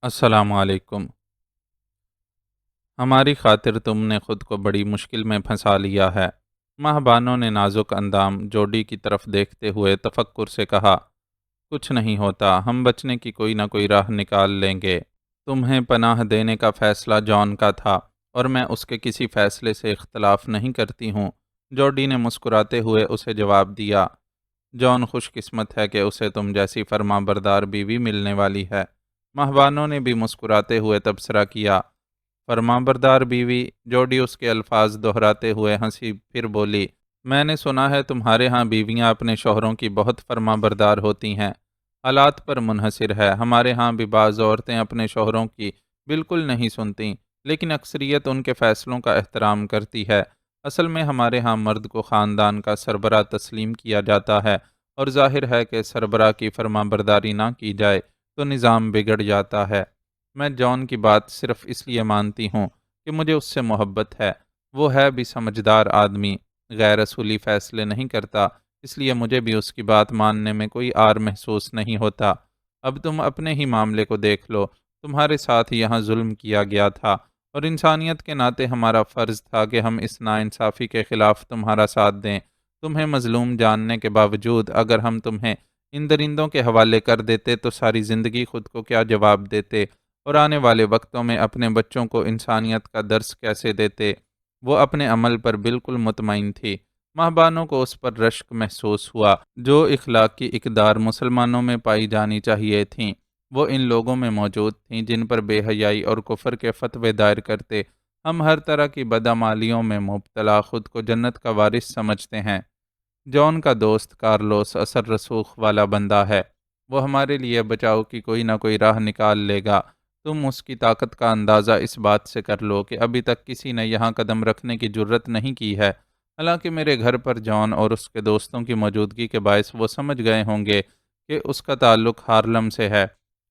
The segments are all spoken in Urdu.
السلام علیکم۔ ہماری خاطر تم نے خود کو بڑی مشکل میں پھنسا لیا ہے۔ ماہ بانو نے نازک اندام جوڈی کی طرف دیکھتے ہوئے تفکر سے کہا، کچھ نہیں ہوتا، ہم بچنے کی کوئی نہ کوئی راہ نکال لیں گے۔ تمہیں پناہ دینے کا فیصلہ جان کا تھا اور میں اس کے کسی فیصلے سے اختلاف نہیں کرتی ہوں۔ جوڈی نے مسکراتے ہوئے اسے جواب دیا، جان خوش قسمت ہے کہ اسے تم جیسی فرما بردار بیوی ملنے والی ہے۔ ماہ بانو نے بھی مسکراتے ہوئے تبصرہ کیا، فرمانبردار بیوی؟ جوڈی اس کے الفاظ دہراتے ہوئے ہنسی، پھر بولی، میں نے سنا ہے تمہارے ہاں بیویاں اپنے شوہروں کی بہت فرمانبردار ہوتی ہیں۔ حالات پر منحصر ہے، ہمارے ہاں بھی بعض عورتیں اپنے شوہروں کی بالکل نہیں سنتیں، لیکن اکثریت ان کے فیصلوں کا احترام کرتی ہے۔ اصل میں ہمارے ہاں مرد کو خاندان کا سربراہ تسلیم کیا جاتا ہے، اور ظاہر ہے کہ سربراہ کی فرمانبرداری نہ کی جائے تو نظام بگڑ جاتا ہے۔ میں جان کی بات صرف اس لیے مانتی ہوں کہ مجھے اس سے محبت ہے۔ وہ ہے بھی سمجھدار آدمی، غیر اصولی فیصلے نہیں کرتا، اس لیے مجھے بھی اس کی بات ماننے میں کوئی عار محسوس نہیں ہوتا۔ اب تم اپنے ہی معاملے کو دیکھ لو، تمہارے ساتھ یہاں ظلم کیا گیا تھا، اور انسانیت کے ناطے ہمارا فرض تھا کہ ہم اس ناانصافی کے خلاف تمہارا ساتھ دیں۔ تمہیں مظلوم جاننے کے باوجود اگر ہم تمہیں ان درندوں کے حوالے کر دیتے تو ساری زندگی خود کو کیا جواب دیتے، اور آنے والے وقتوں میں اپنے بچوں کو انسانیت کا درس کیسے دیتے؟ وہ اپنے عمل پر بالکل مطمئن تھی۔ ماہ بانو کو اس پر رشک محسوس ہوا۔ جو اخلاقی اقدار مسلمانوں میں پائی جانی چاہیے تھیں، وہ ان لوگوں میں موجود تھیں جن پر بے حیائی اور کفر کے فتوے دائر کرتے ہم ہر طرح کی بدعمالیوں میں مبتلا خود کو جنت کا وارث سمجھتے ہیں۔ جان کا دوست کارلوس اثر رسوخ والا بندہ ہے، وہ ہمارے لیے بچاؤ کی کوئی نہ کوئی راہ نکال لے گا۔ تم اس کی طاقت کا اندازہ اس بات سے کر لو کہ ابھی تک کسی نے یہاں قدم رکھنے کی جرت نہیں کی ہے۔ حالانکہ میرے گھر پر جان اور اس کے دوستوں کی موجودگی کے باعث وہ سمجھ گئے ہوں گے کہ اس کا تعلق ہارلم سے ہے۔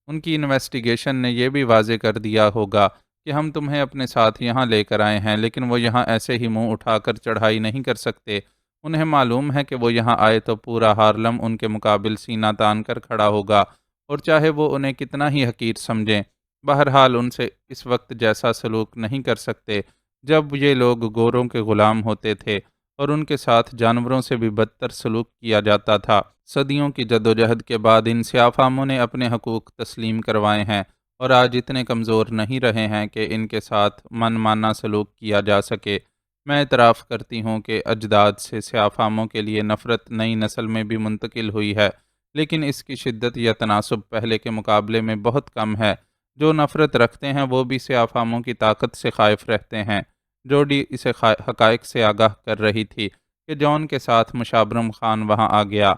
ان کی انویسٹیگیشن نے یہ بھی واضح کر دیا ہوگا کہ ہم تمہیں اپنے ساتھ یہاں لے کر آئے ہیں، لیکن وہ یہاں ایسے ہی منہ اٹھا کر چڑھائی نہیں کر سکتے۔ انہیں معلوم ہے کہ وہ یہاں آئے تو پورا ہارلم ان کے مقابل سینہ تان کر کھڑا ہوگا، اور چاہے وہ انہیں کتنا ہی حقیر سمجھیں، بہرحال ان سے اس وقت جیسا سلوک نہیں کر سکتے جب یہ لوگ گوروں کے غلام ہوتے تھے، اور ان کے ساتھ جانوروں سے بھی بدتر سلوک کیا جاتا تھا۔ صدیوں کی جدوجہد کے بعد ان سیاہ فاموں نے اپنے حقوق تسلیم کروائے ہیں، اور آج اتنے کمزور نہیں رہے ہیں کہ ان کے ساتھ من مانا سلوک کیا جا سکے۔ میں اعتراف کرتی ہوں کہ اجداد سے سیاہ فاموں کے لیے نفرت نئی نسل میں بھی منتقل ہوئی ہے، لیکن اس کی شدت یا تناسب پہلے کے مقابلے میں بہت کم ہے۔ جو نفرت رکھتے ہیں وہ بھی سیاہ فاموں کی طاقت سے خائف رہتے ہیں۔ جوڈی اسے حقائق سے آگاہ کر رہی تھی کہ جان کے ساتھ مشابرم خان وہاں آ گیا۔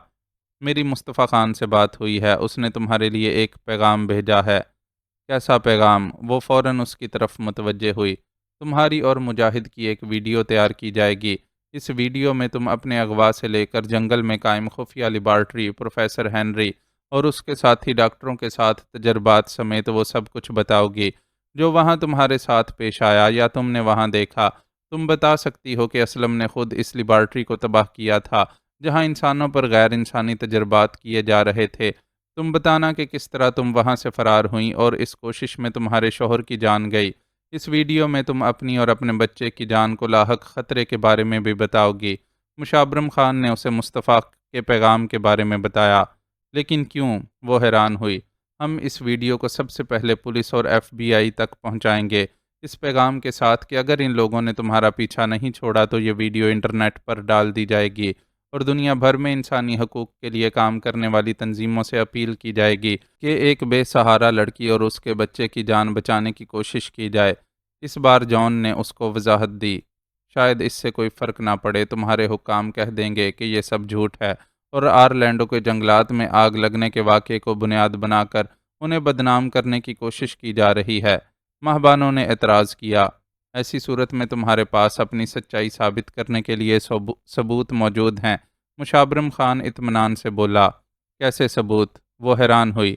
میری مصطفیٰ خان سے بات ہوئی ہے، اس نے تمہارے لیے ایک پیغام بھیجا ہے۔ کیسا پیغام؟ وہ فوراً اس کی طرف متوجہ ہوئی۔ تمہاری اور مجاہد کی ایک ویڈیو تیار کی جائے گی۔ اس ویڈیو میں تم اپنے اغوا سے لے کر جنگل میں قائم خفیہ لیبارٹری، پروفیسر ہنری اور اس کے ساتھی ڈاکٹروں کے ساتھ تجربات سمیت وہ سب کچھ بتاؤ گی جو وہاں تمہارے ساتھ پیش آیا یا تم نے وہاں دیکھا۔ تم بتا سکتی ہو کہ اسلم نے خود اس لیبارٹری کو تباہ کیا تھا جہاں انسانوں پر غیر انسانی تجربات کیے جا رہے تھے۔ تم بتانا کہ کس طرح تم وہاں سے فرار ہوئیں اور اس کوشش میں تمہارے شوہر کی جان گئی۔ اس ویڈیو میں تم اپنی اور اپنے بچے کی جان کو لاحق خطرے کے بارے میں بھی بتاؤ گی۔ مشابرم خان نے اسے مصطفیٰ کے پیغام کے بارے میں بتایا۔ لیکن کیوں؟ وہ حیران ہوئی۔ ہم اس ویڈیو کو سب سے پہلے پولیس اور ایف بی آئی تک پہنچائیں گے، اس پیغام کے ساتھ کہ اگر ان لوگوں نے تمہارا پیچھا نہیں چھوڑا تو یہ ویڈیو انٹرنیٹ پر ڈال دی جائے گی، اور دنیا بھر میں انسانی حقوق کے لیے کام کرنے والی تنظیموں سے اپیل کی جائے گی کہ ایک بے سہارا لڑکی اور اس کے بچے کی جان بچانے کی کوشش کی جائے۔ اس بار جان نے اس کو وضاحت دی، شاید اس سے کوئی فرق نہ پڑے، تمہارے حکام کہہ دیں گے کہ یہ سب جھوٹ ہے، اور آرلینڈو کے جنگلات میں آگ لگنے کے واقعے کو بنیاد بنا کر انہیں بدنام کرنے کی کوشش کی جا رہی ہے۔ ماہ بانو نے اعتراض کیا، ایسی صورت میں تمہارے پاس اپنی سچائی ثابت کرنے کے لیے ثبوت موجود ہیں۔ مشابرم خان اطمینان سے بولا، کیسے ثبوت؟ وہ حیران ہوئی۔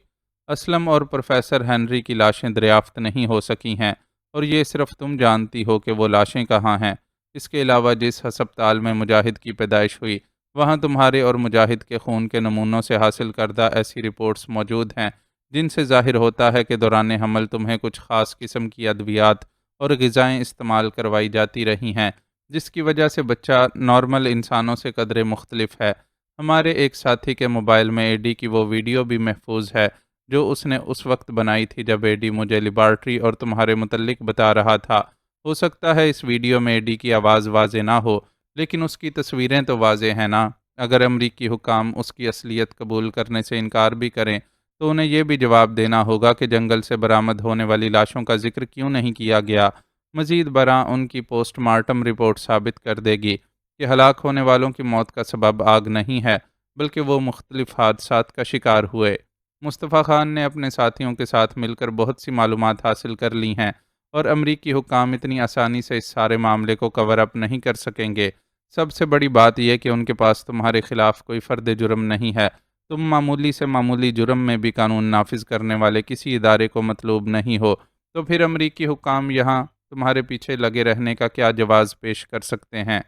اسلم اور پروفیسر ہنری کی لاشیں دریافت نہیں ہو سکی ہیں، اور یہ صرف تم جانتی ہو کہ وہ لاشیں کہاں ہیں۔ اس کے علاوہ جس ہسپتال میں مجاہد کی پیدائش ہوئی وہاں تمہارے اور مجاہد کے خون کے نمونوں سے حاصل کردہ ایسی رپورٹس موجود ہیں جن سے ظاہر ہوتا ہے کہ دوران حمل تمہیں کچھ خاص قسم کی ادویات اور غذائیں استعمال کروائی جاتی رہی ہیں، جس کی وجہ سے بچہ نارمل انسانوں سے قدرے مختلف ہے۔ ہمارے ایک ساتھی کے موبائل میں ایڈی کی وہ ویڈیو بھی محفوظ ہے جو اس نے اس وقت بنائی تھی جب ایڈی مجھے لیبارٹری اور تمہارے متعلق بتا رہا تھا۔ ہو سکتا ہے اس ویڈیو میں ایڈی کی آواز واضح نہ ہو، لیکن اس کی تصویریں تو واضح ہیں نا۔ اگر امریکی حکام اس کی اصلیت قبول کرنے سے انکار بھی کریں تو انہیں یہ بھی جواب دینا ہوگا کہ جنگل سے برآمد ہونے والی لاشوں کا ذکر کیوں نہیں کیا گیا۔ مزید برآں ان کی پوسٹ مارٹم رپورٹ ثابت کر دے گی کہ ہلاک ہونے والوں کی موت کا سبب آگ نہیں ہے، بلکہ وہ مختلف حادثات کا شکار ہوئے۔ مصطفیٰ خان نے اپنے ساتھیوں کے ساتھ مل کر بہت سی معلومات حاصل کر لی ہیں، اور امریکی حکام اتنی آسانی سے اس سارے معاملے کو کور اپ نہیں کر سکیں گے۔ سب سے بڑی بات یہ کہ ان کے پاس تمہارے خلاف کوئی فرد جرم نہیں ہے۔ تم معمولی سے معمولی جرم میں بھی قانون نافذ کرنے والے کسی ادارے کو مطلوب نہیں ہو، تو پھر امریکی حکام یہاں تمہارے پیچھے لگے رہنے کا کیا جواز پیش کر سکتے ہیں؟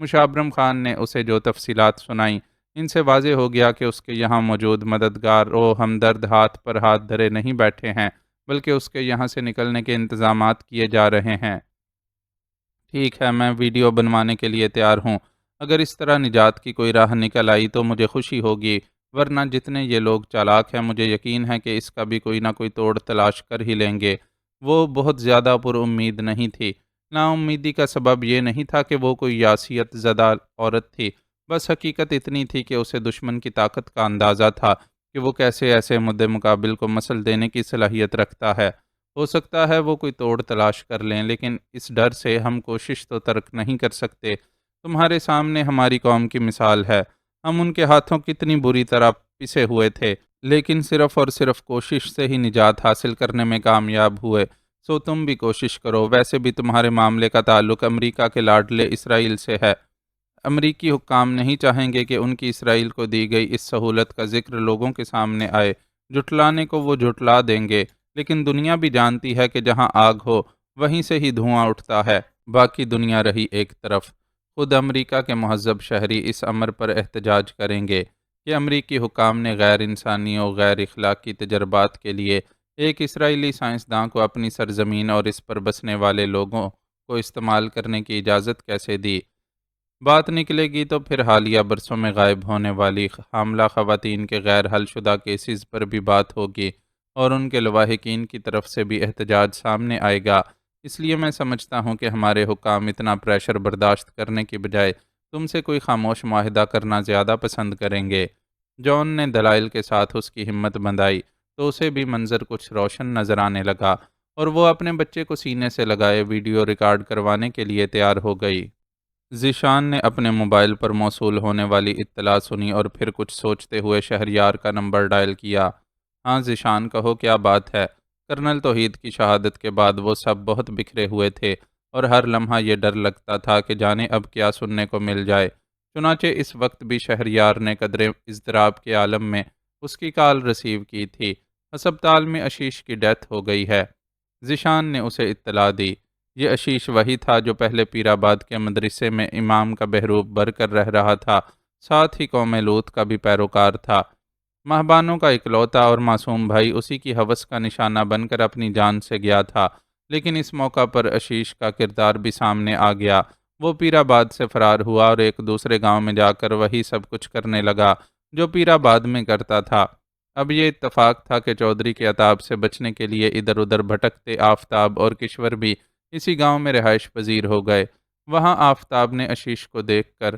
مشابرم خان نے اسے جو تفصیلات سنائیں، ان سے واضح ہو گیا کہ اس کے یہاں موجود مددگار و ہمدرد ہاتھ پر ہاتھ دھرے نہیں بیٹھے ہیں، بلکہ اس کے یہاں سے نکلنے کے انتظامات کیے جا رہے ہیں۔ ٹھیک ہے، میں ویڈیو بنوانے کے لیے تیار ہوں۔ اگر اس طرح نجات کی کوئی راہ نکل آئی تو مجھے خوشی ہوگی، ورنہ جتنے یہ لوگ چالاک ہیں مجھے یقین ہے کہ اس کا بھی کوئی نہ کوئی توڑ تلاش کر ہی لیں گے۔ وہ بہت زیادہ پر امید نہیں تھی۔ نا امیدی کا سبب یہ نہیں تھا کہ وہ کوئی یاسیت زدہ عورت تھی، بس حقیقت اتنی تھی کہ اسے دشمن کی طاقت کا اندازہ تھا کہ وہ کیسے ایسے مد مقابل کو مسل دینے کی صلاحیت رکھتا ہے۔ ہو سکتا ہے وہ کوئی توڑ تلاش کر لیں، لیکن اس ڈر سے ہم کوشش تو ترک نہیں کر سکتے۔ تمہارے سامنے ہماری قوم کی مثال ہے، ہم ان کے ہاتھوں کتنی بری طرح پسے ہوئے تھے، لیکن صرف اور صرف کوشش سے ہی نجات حاصل کرنے میں کامیاب ہوئے۔ سو تم بھی کوشش کرو۔ ویسے بھی تمہارے معاملے کا تعلق امریکہ کے لاڈلے اسرائیل سے ہے۔ امریکی حکام نہیں چاہیں گے کہ ان کی اسرائیل کو دی گئی اس سہولت کا ذکر لوگوں کے سامنے آئے۔ جھٹلانے کو وہ جھٹلا دیں گے، لیکن دنیا بھی جانتی ہے کہ جہاں آگ ہو وہیں سے ہی دھواں اٹھتا ہے۔ باقی دنیا رہی ایک طرف۔ خود امریکہ کے مہذب شہری اس امر پر احتجاج کریں گے کہ امریکی حکام نے غیر انسانی اور غیر اخلاقی تجربات کے لیے ایک اسرائیلی سائنسداں کو اپنی سرزمین اور اس پر بسنے والے لوگوں کو استعمال کرنے کی اجازت کیسے دی۔ بات نکلے گی تو پھر حالیہ برسوں میں غائب ہونے والی حاملہ خواتین کے غیر حل شدہ کیسز پر بھی بات ہوگی، اور ان کے لواحقین کی طرف سے بھی احتجاج سامنے آئے گا۔ اس لیے میں سمجھتا ہوں کہ ہمارے حکام اتنا پریشر برداشت کرنے کی بجائے تم سے کوئی خاموش معاہدہ کرنا زیادہ پسند کریں گے۔ جان نے دلائل کے ساتھ اس کی ہمت بندھائی تو اسے بھی منظر کچھ روشن نظر آنے لگا، اور وہ اپنے بچے کو سینے سے لگائے ویڈیو ریکارڈ کروانے کے لیے تیار ہو گئی۔ ذیشان نے اپنے موبائل پر موصول ہونے والی اطلاع سنی اور پھر کچھ سوچتے ہوئے شہریار کا نمبر ڈائل کیا۔ ہاں ذیشان، کہو کیا بات ہے؟ کرنل توحید کی شہادت کے بعد وہ سب بہت بکھرے ہوئے تھے، اور ہر لمحہ یہ ڈر لگتا تھا کہ جانے اب کیا سننے کو مل جائے۔ چنانچہ اس وقت بھی شہریار نے قدرے اضطراب کے عالم میں اس کی کال ریسیو کی تھی۔ ہسپتال میں عشیش کی ڈیتھ ہو گئی ہے، ذیشان نے اسے اطلاع دی۔ یہ عشیش وہی تھا جو پہلے پیر آباد کے مدرسے میں امام کا بحروب بر کر رہ رہا تھا، ساتھ ہی قوم لوط کا بھی پیروکار تھا۔ ماہبانوں کا اکلوتا اور معصوم بھائی اسی کی ہوس کا نشانہ بن کر اپنی جان سے گیا تھا، لیکن اس موقع پر عشیش کا کردار بھی سامنے آ گیا۔ وہ پیر آباد سے فرار ہوا اور ایک دوسرے گاؤں میں جا کر وہی سب کچھ کرنے لگا جو پیر آباد میں کرتا تھا۔ اب یہ اتفاق تھا کہ چودھری کے عتاب سے بچنے کے لیے ادھر ادھر بھٹکتے آفتاب اور کشور بھی اسی گاؤں میں رہائش پذیر ہو گئے۔ وہاں آفتاب نے عشیش کو دیکھ کر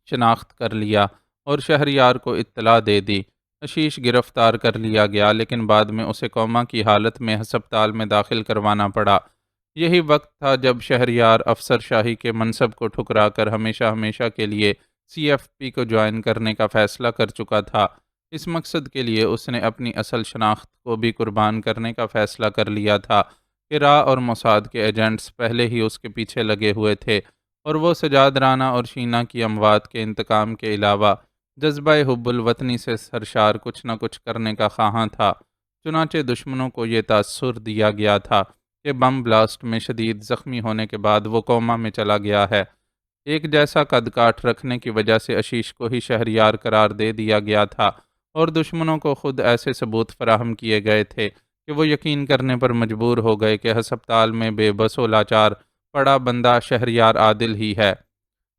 شناخت کر لیا اور شہریار کو اطلاع دے دی۔ عشیش گرفتار کر لیا گیا، لیکن بعد میں اسے کوما کی حالت میں ہسپتال میں داخل کروانا پڑا۔ یہی وقت تھا جب شہریار افسر شاہی کے منصب کو ٹھکرا کر ہمیشہ ہمیشہ کے لیے سی ایف پی کو جوائن کرنے کا فیصلہ کر چکا تھا۔ اس مقصد کے لیے اس نے اپنی اصل شناخت کو بھی قربان کرنے کا فیصلہ کر لیا تھا کہ را اور موساد کے ایجنٹس پہلے ہی اس کے پیچھے لگے ہوئے تھے، اور وہ سجاد رانا اور شینا کی اموات کے انتقام کے علاوہ جذبہ حب الوطنی سے سرشار کچھ نہ کچھ کرنے کا خواہاں تھا۔ چنانچہ دشمنوں کو یہ تاثر دیا گیا تھا کہ بم بلاسٹ میں شدید زخمی ہونے کے بعد وہ کوما میں چلا گیا ہے۔ ایک جیسا قد کاٹ رکھنے کی وجہ سے عشیش کو ہی شہریار قرار دے دیا گیا تھا، اور دشمنوں کو خود ایسے ثبوت فراہم کیے گئے تھے کہ وہ یقین کرنے پر مجبور ہو گئے کہ ہسپتال میں بے بس و لاچار پڑا بندہ شہریار عادل ہی ہے۔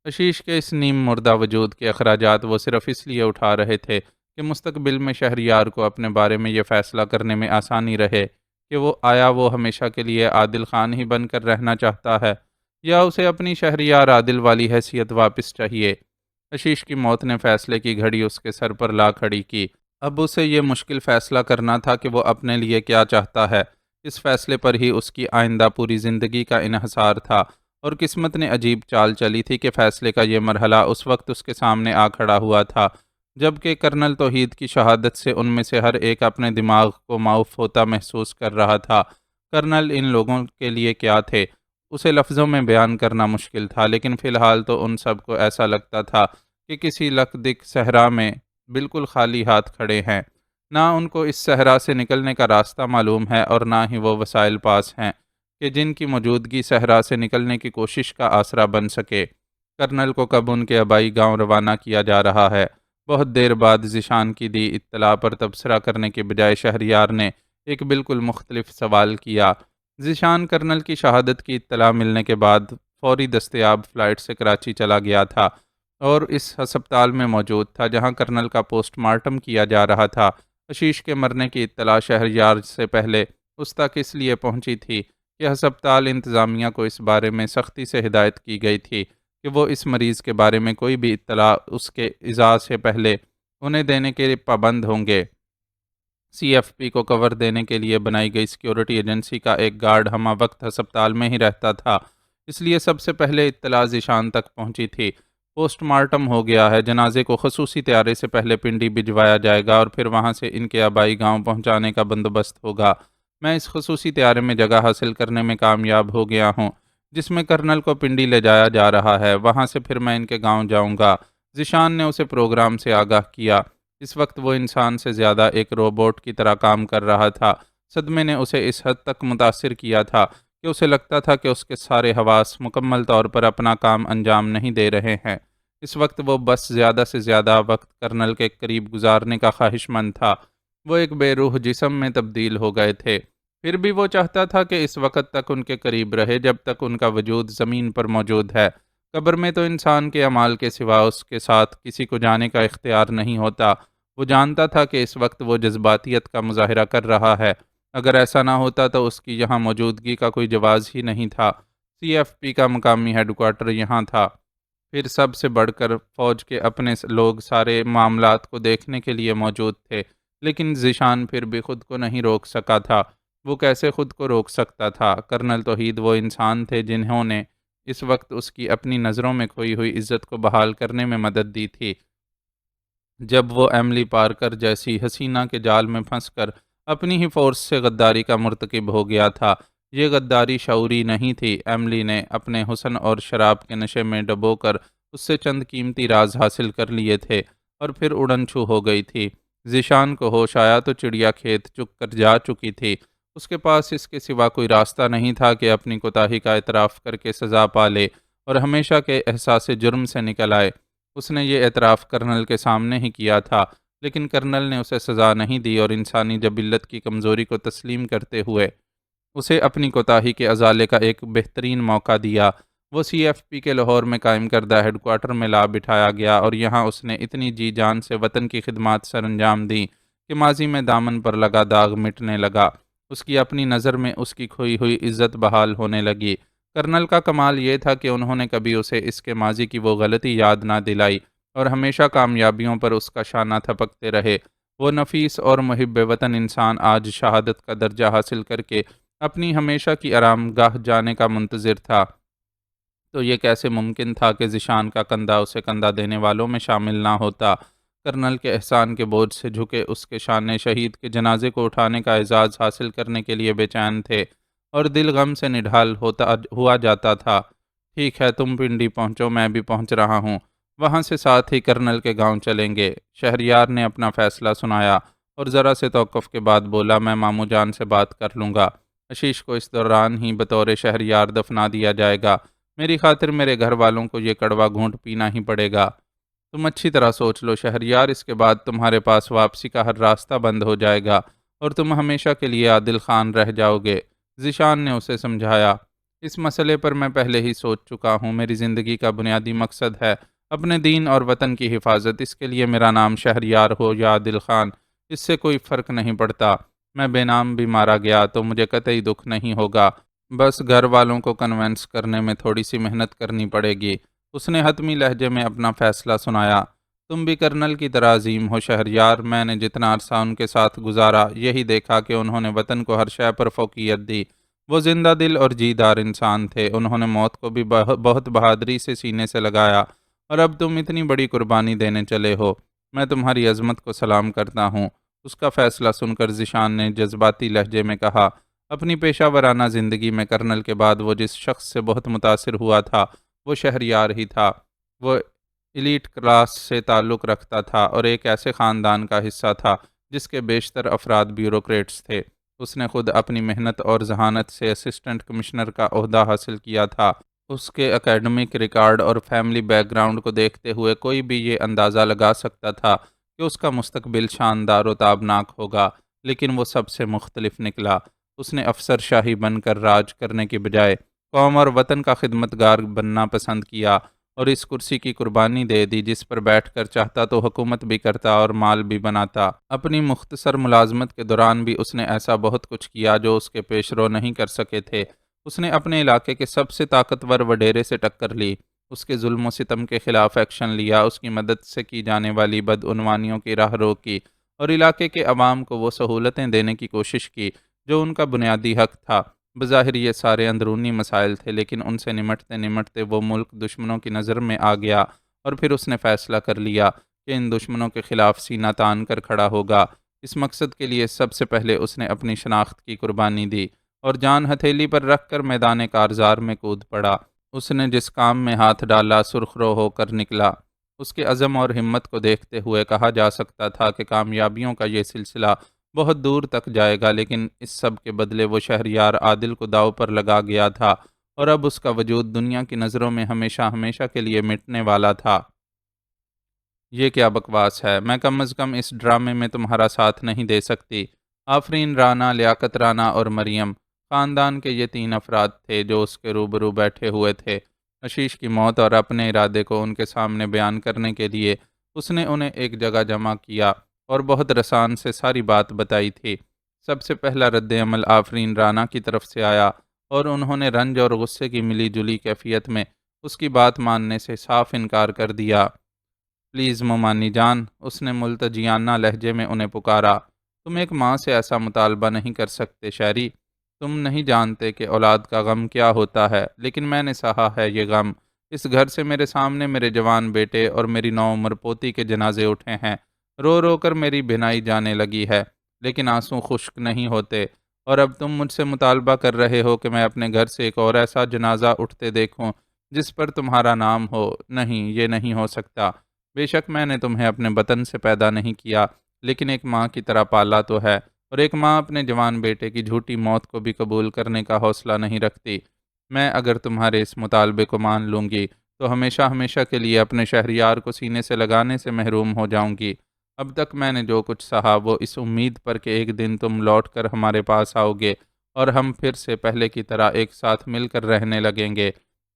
کشیش کے اس نیم مردہ وجود کے اخراجات وہ صرف اس لیے اٹھا رہے تھے کہ مستقبل میں شہریار کو اپنے بارے میں یہ فیصلہ کرنے میں آسانی رہے کہ وہ ہمیشہ کے لیے عادل خان ہی بن کر رہنا چاہتا ہے یا اسے اپنی شہریار عادل والی حیثیت واپس چاہیے۔ کشیش کی موت نے فیصلے کی گھڑی اس کے سر پر لا کھڑی کی۔ اب اسے یہ مشکل فیصلہ کرنا تھا کہ وہ اپنے لیے کیا چاہتا ہے۔ اس فیصلے پر ہی اس کی آئندہ پوری زندگی کا انحصار تھا، اور قسمت نے عجیب چال چلی تھی کہ فیصلے کا یہ مرحلہ اس وقت اس کے سامنے آ کھڑا ہوا تھا جبکہ کرنل توحید کی شہادت سے ان میں سے ہر ایک اپنے دماغ کو معاف ہوتا محسوس کر رہا تھا۔ کرنل ان لوگوں کے لیے کیا تھے اسے لفظوں میں بیان کرنا مشکل تھا، لیکن فی الحال تو ان سب کو ایسا لگتا تھا کہ کسی لکدک صحرا میں بالکل خالی ہاتھ کھڑے ہیں۔ نہ ان کو اس صحرا سے نکلنے کا راستہ معلوم ہے اور نہ ہی وہ وسائل پاس ہیں کہ جن کی موجودگی صحرا سے نکلنے کی کوشش کا آسرا بن سکے۔ کرنل کو کب ان کے آبائی گاؤں روانہ کیا جا رہا ہے؟ بہت دیر بعد ذیشان کی دی اطلاع پر تبصرہ کرنے کے بجائے شہریار نے ایک بالکل مختلف سوال کیا۔ ذیشان کرنل کی شہادت کی اطلاع ملنے کے بعد فوری دستیاب فلائٹ سے کراچی چلا گیا تھا اور اس ہسپتال میں موجود تھا جہاں کرنل کا پوسٹ مارٹم کیا جا رہا تھا۔ کشیش کے مرنے کی اطلاع شہریار سے پہلے اس تک اس لیے پہنچی تھی کہ ہسپتال انتظامیہ کو اس بارے میں سختی سے ہدایت کی گئی تھی کہ وہ اس مریض کے بارے میں کوئی بھی اطلاع اس کے اذاع سے پہلے انہیں دینے کے پابند ہوں گے۔ سی ایف پی کو کور دینے کے لیے بنائی گئی سیکیورٹی ایجنسی کا ایک گارڈ ہمہ وقت ہسپتال میں ہی رہتا تھا، اس لیے سب سے پہلے اطلاع ذیشان تک پہنچی تھی۔ پوسٹ مارٹم ہو گیا ہے، جنازے کو خصوصی طیارے سے پہلے پنڈی بھجوایا جائے گا اور پھر وہاں سے ان کے آبائی گاؤں پہنچانے کا بندوبست ہوگا۔ میں اس خصوصی طیارے میں جگہ حاصل کرنے میں کامیاب ہو گیا ہوں جس میں کرنل کو پنڈی لے جایا جا رہا ہے، وہاں سے پھر میں ان کے گاؤں جاؤں گا۔ ذیشان نے اسے پروگرام سے آگاہ کیا۔ اس وقت وہ انسان سے زیادہ ایک روبوٹ کی طرح کام کر رہا تھا۔ صدمے نے اسے اس حد تک متاثر کیا تھا کہ اسے لگتا تھا کہ اس کے سارے حواس مکمل طور پر اپنا کام انجام نہیں دے رہے ہیں۔ اس وقت وہ بس زیادہ سے زیادہ وقت کرنل کے قریب گزارنے کا خواہش مند تھا۔ وہ ایک بے روح جسم میں تبدیل ہو گئے تھے، پھر بھی وہ چاہتا تھا کہ اس وقت تک ان کے قریب رہے جب تک ان کا وجود زمین پر موجود ہے۔ قبر میں تو انسان کے اعمال کے سوا اس کے ساتھ کسی کو جانے کا اختیار نہیں ہوتا۔ وہ جانتا تھا کہ اس وقت وہ جذباتیت کا مظاہرہ کر رہا ہے، اگر ایسا نہ ہوتا تو اس کی یہاں موجودگی کا کوئی جواز ہی نہیں تھا۔ سی ایف پی کا مقامی ہیڈ کوارٹر یہاں تھا، پھر سب سے بڑھ کر فوج کے اپنے لوگ سارے معاملات کو دیکھنے کے لیے موجود تھے، لیکن ذیشان پھر بھی خود کو نہیں روک سکا تھا۔ وہ کیسے خود کو روک سکتا تھا؟ کرنل توحید وہ انسان تھے جنہوں نے اس وقت اس کی اپنی نظروں میں کھوئی ہوئی عزت کو بحال کرنے میں مدد دی تھی۔ جب وہ ایملی پارکر جیسی حسینہ کے جال میں پھنس کر اپنی ہی فورس سے غداری کا مرتکب ہو گیا تھا، یہ غداری شعوری نہیں تھی۔ ایملی نے اپنے حسن اور شراب کے نشے میں ڈبو کر اس سے چند قیمتی راز حاصل کر لیے تھے اور پھر اڑن چھو ہو گئی تھی۔ ذیشان کو ہوش آیا تو چڑیا کھیت چک کر جا چکی تھی۔ اس کے پاس اس کے سوا کوئی راستہ نہیں تھا کہ اپنی کوتاہی کا اعتراف کر کے سزا پا لے اور ہمیشہ کے احساس جرم سے نکل آئے۔ اس نے یہ اعتراف کرنل کے سامنے ہی کیا تھا، لیکن کرنل نے اسے سزا نہیں دی اور انسانی جبلت کی کمزوری کو تسلیم کرتے ہوئے اسے اپنی کوتاہی کے ازالے کا ایک بہترین موقع دیا۔ وہ سی ایف پی کے لاہور میں قائم کردہ ہیڈ کوارٹر میں لا بٹھایا گیا اور یہاں اس نے اتنی جی جان سے وطن کی خدمات سر انجام دیں کہ ماضی میں دامن پر لگا داغ مٹنے لگا۔ اس کی اپنی نظر میں اس کی کھوئی ہوئی عزت بحال ہونے لگی۔ کرنل کا کمال یہ تھا کہ انہوں نے کبھی اسے اس کے ماضی کی وہ غلطی یاد نہ دلائی اور ہمیشہ کامیابیوں پر اس کا شانہ تھپکتے رہے۔ وہ نفیس اور محب وطن انسان آج شہادت کا درجہ حاصل کر کے اپنی ہمیشہ کی آرام گاہ جانے کا منتظر تھا، تو یہ کیسے ممکن تھا کہ ذیشان کا کندھا اسے کندھا دینے والوں میں شامل نہ ہوتا؟ کرنل کے احسان کے بوجھ سے جھکے اس کے شان شہید کے جنازے کو اٹھانے کا اعزاز حاصل کرنے کے لیے بے چین تھے اور دل غم سے نڈھال ہوا جاتا تھا۔ ٹھیک ہے، تم پنڈی پہنچو، میں بھی پہنچ رہا ہوں، وہاں سے ساتھ ہی کرنل کے گاؤں چلیں گے۔ شہریار نے اپنا فیصلہ سنایا اور ذرا سے توقف کے بعد بولا، میں ماموں جان سے بات کر لوں گا۔ کشیش کو اس دوران ہی بطور شہریار دفنا دیا جائے گا۔ میری خاطر میرے گھر والوں کو یہ کڑوا گھونٹ پینا ہی پڑے گا۔ تم اچھی طرح سوچ لو شہریار، اس کے بعد تمہارے پاس واپسی کا ہر راستہ بند ہو جائے گا اور تم ہمیشہ کے لیے عادل خان رہ جاؤ گے۔ ذیشان نے اسے سمجھایا، اس مسئلے پر میں پہلے ہی سوچ چکا ہوں۔ میری زندگی کا بنیادی مقصد ہے اپنے دین اور وطن کی حفاظت۔ اس کے لیے میرا نام شہریار ہو یا عادل خان، اس سے کوئی فرق نہیں پڑتا۔ میں بے نام بھی مارا گیا تو مجھے قطعی دکھ نہیں ہوگا، بس گھر والوں کو کنونس کرنے میں تھوڑی سی محنت کرنی پڑے گی۔ اس نے حتمی لہجے میں اپنا فیصلہ سنایا، تم بھی کرنل کی طرح عظیم ہو شہریار۔ میں نے جتنا عرصہ ان کے ساتھ گزارا، یہی دیکھا کہ انہوں نے وطن کو ہر شے پر فوقیت دی۔ وہ زندہ دل اور جی دار انسان تھے۔ انہوں نے موت کو بھی بہت بہادری سے سینے سے لگایا، اور اب تم اتنی بڑی قربانی دینے چلے ہو۔ میں تمہاری عظمت کو سلام کرتا ہوں۔ اس کا فیصلہ سن کر ذیشان نے جذباتی لہجے میں کہا، اپنی پیشہ ورانہ زندگی میں کرنل کے بعد وہ جس شخص سے بہت متاثر ہوا تھا وہ شہریار ہی تھا۔ وہ ایلیٹ کلاس سے تعلق رکھتا تھا اور ایک ایسے خاندان کا حصہ تھا جس کے بیشتر افراد بیوروکریٹس تھے۔ اس نے خود اپنی محنت اور ذہانت سے اسسٹنٹ کمشنر کا عہدہ حاصل کیا تھا۔ اس کے اکیڈمک ریکارڈ اور فیملی بیک گراؤنڈ کو دیکھتے ہوئے کوئی بھی یہ اندازہ لگا سکتا تھا کہ اس کا مستقبل شاندار و تابناک ہوگا، لیکن وہ سب سے مختلف نکلا۔ اس نے افسر شاہی بن کر راج کرنے کی بجائے قوم اور وطن کا خدمتگار بننا پسند کیا، اور اس کرسی کی قربانی دے دی جس پر بیٹھ کر چاہتا تو حکومت بھی کرتا اور مال بھی بناتا۔ اپنی مختصر ملازمت کے دوران بھی اس نے ایسا بہت کچھ کیا جو اس کے پیش رو نہیں کر سکے تھے۔ اس نے اپنے علاقے کے سب سے طاقتور وڈیرے سے ٹکر لی، اس کے ظلم و ستم کے خلاف ایکشن لیا، اس کی مدد سے کی جانے والی بدعنوانیوں کی راہ روکی، اور علاقے کے عوام کو وہ سہولتیں دینے کی کوشش کی جو ان کا بنیادی حق تھا۔ بظاہر یہ سارے اندرونی مسائل تھے، لیکن ان سے نمٹتے نمٹتے وہ ملک دشمنوں کی نظر میں آ گیا، اور پھر اس نے فیصلہ کر لیا کہ ان دشمنوں کے خلاف سینہ تان کر کھڑا ہوگا۔ اس مقصد کے لیے سب سے پہلے اس نے اپنی شناخت کی قربانی دی اور جان ہتھیلی پر رکھ کر میدان کارزار میں کود پڑا۔ اس نے جس کام میں ہاتھ ڈالا سرخ رو ہو کر نکلا۔ اس کے عزم اور ہمت کو دیکھتے ہوئے کہا جا سکتا تھا کہ کامیابیوں کا یہ سلسلہ بہت دور تک جائے گا، لیکن اس سب کے بدلے وہ شہریار عادل کو داؤ پر لگا گیا تھا، اور اب اس کا وجود دنیا کی نظروں میں ہمیشہ ہمیشہ کے لیے مٹنے والا تھا۔ یہ کیا بکواس ہے! میں کم از کم اس ڈرامے میں تمہارا ساتھ نہیں دے سکتی۔ آفرین رانا، لیاقت رانا اور مریم خاندان کے یہ تین افراد تھے جو اس کے روبرو بیٹھے ہوئے تھے۔ عشیش کی موت اور اپنے ارادے کو ان کے سامنے بیان کرنے کے لیے اس نے انہیں ایک جگہ جمع کیا اور بہت رسان سے ساری بات بتائی تھی۔ سب سے پہلا رد عمل آفرین رانا کی طرف سے آیا، اور انہوں نے رنج اور غصے کی ملی جلی کیفیت میں اس کی بات ماننے سے صاف انکار کر دیا۔ پلیز مومانی جان، اس نے ملتجیانہ لہجے میں انہیں پکارا، تم ایک ماں سے ایسا مطالبہ نہیں کر سکتے شہری۔ تم نہیں جانتے کہ اولاد کا غم کیا ہوتا ہے، لیکن میں نے سہا ہے یہ غم۔ اس گھر سے میرے سامنے میرے جوان بیٹے اور میری نوعمر پوتی کے جنازے اٹھے ہیں۔ رو رو کر میری بھنائی جانے لگی ہے، لیکن آنسو خشک نہیں ہوتے، اور اب تم مجھ سے مطالبہ کر رہے ہو کہ میں اپنے گھر سے ایک اور ایسا جنازہ اٹھتے دیکھوں جس پر تمہارا نام ہو۔ نہیں، یہ نہیں ہو سکتا۔ بے شک میں نے تمہیں اپنے وطن سے پیدا نہیں کیا، لیکن ایک ماں کی طرح پالا تو ہے، اور ایک ماں اپنے جوان بیٹے کی جھوٹی موت کو بھی قبول کرنے کا حوصلہ نہیں رکھتی۔ میں اگر تمہارے اس مطالبے کو مان لوں گی تو ہمیشہ ہمیشہ کے لیے اپنے شہریار کو سینے سے لگانے سے محروم ہو جاؤں گی۔ اب تک میں نے جو کچھ سہا وہ اس امید پر کہ ایک دن تم لوٹ کر ہمارے پاس آؤ گے اور ہم پھر سے پہلے کی طرح ایک ساتھ مل کر رہنے لگیں گے،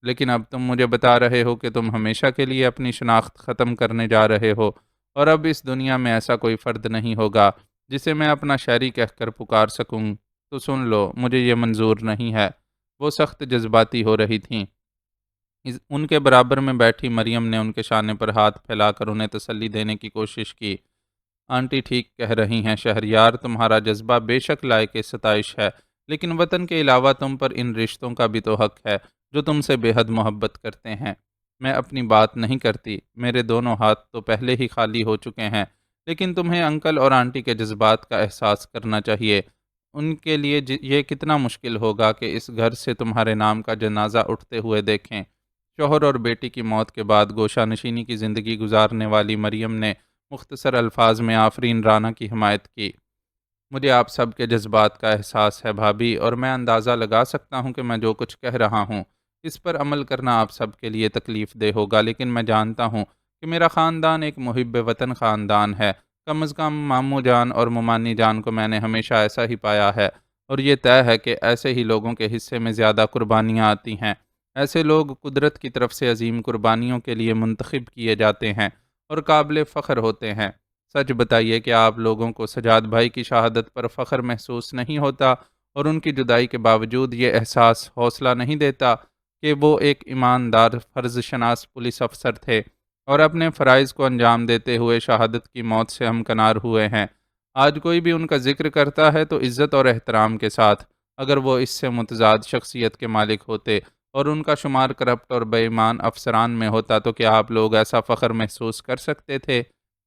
لیکن اب تم مجھے بتا رہے ہو کہ تم ہمیشہ کے لیے اپنی شناخت ختم کرنے جا رہے ہو، اور اب اس دنیا میں ایسا کوئی فرد نہیں ہوگا جسے میں اپنا شہری کہہ کر پکار سکوں۔ تو سن لو، مجھے یہ منظور نہیں ہے۔ وہ سخت جذباتی ہو رہی تھیں۔ ان کے برابر میں بیٹھی مریم نے ان کے شانے پر ہاتھ پھیلا کر انہیں تسلی دینے کی کوشش کی۔ آنٹی ٹھیک کہہ رہی ہیں شہریار، تمہارا جذبہ بے شک لائق ستائش ہے، لیکن وطن کے علاوہ تم پر ان رشتوں کا بھی تو حق ہے جو تم سے بے حد محبت کرتے ہیں۔ میں اپنی بات نہیں کرتی، میرے دونوں ہاتھ تو پہلے ہی خالی ہو چکے ہیں، لیکن تمہیں انکل اور آنٹی کے جذبات کا احساس کرنا چاہیے۔ ان کے لیے یہ کتنا مشکل ہوگا کہ اس گھر سے تمہارے نام کا جنازہ اٹھتے ہوئے دیکھیں۔ شوہر اور بیٹی کی موت کے بعد گوشہ نشینی کی زندگی گزارنے والی مریم نے مختصر الفاظ میں آفرین رانا کی حمایت کی۔ مجھے آپ سب کے جذبات کا احساس ہے بھابھی، اور میں اندازہ لگا سکتا ہوں کہ میں جو کچھ کہہ رہا ہوں اس پر عمل کرنا آپ سب کے لیے تکلیف دہ ہوگا، لیکن میں جانتا ہوں کہ میرا خاندان ایک محب وطن خاندان ہے۔ کم از کم ماموں جان اور ممانی جان کو میں نے ہمیشہ ایسا ہی پایا ہے، اور یہ طے ہے کہ ایسے ہی لوگوں کے حصے میں زیادہ قربانیاں آتی ہیں۔ ایسے لوگ قدرت کی طرف سے عظیم قربانیوں کے لیے منتخب کیے جاتے ہیں اور قابل فخر ہوتے ہیں۔ سچ بتائیے کہ آپ لوگوں کو سجاد بھائی کی شہادت پر فخر محسوس نہیں ہوتا، اور ان کی جدائی کے باوجود یہ احساس حوصلہ نہیں دیتا کہ وہ ایک ایماندار فرض شناس پولیس افسر تھے اور اپنے فرائض کو انجام دیتے ہوئے شہادت کی موت سے ہمکنار ہوئے ہیں۔ آج کوئی بھی ان کا ذکر کرتا ہے تو عزت اور احترام کے ساتھ، اگر وہ اس سے متضاد شخصیت کے مالک ہوتے اور ان کا شمار کرپٹ اور بے ایمان افسران میں ہوتا تو کیا آپ لوگ ایسا فخر محسوس کر سکتے تھے؟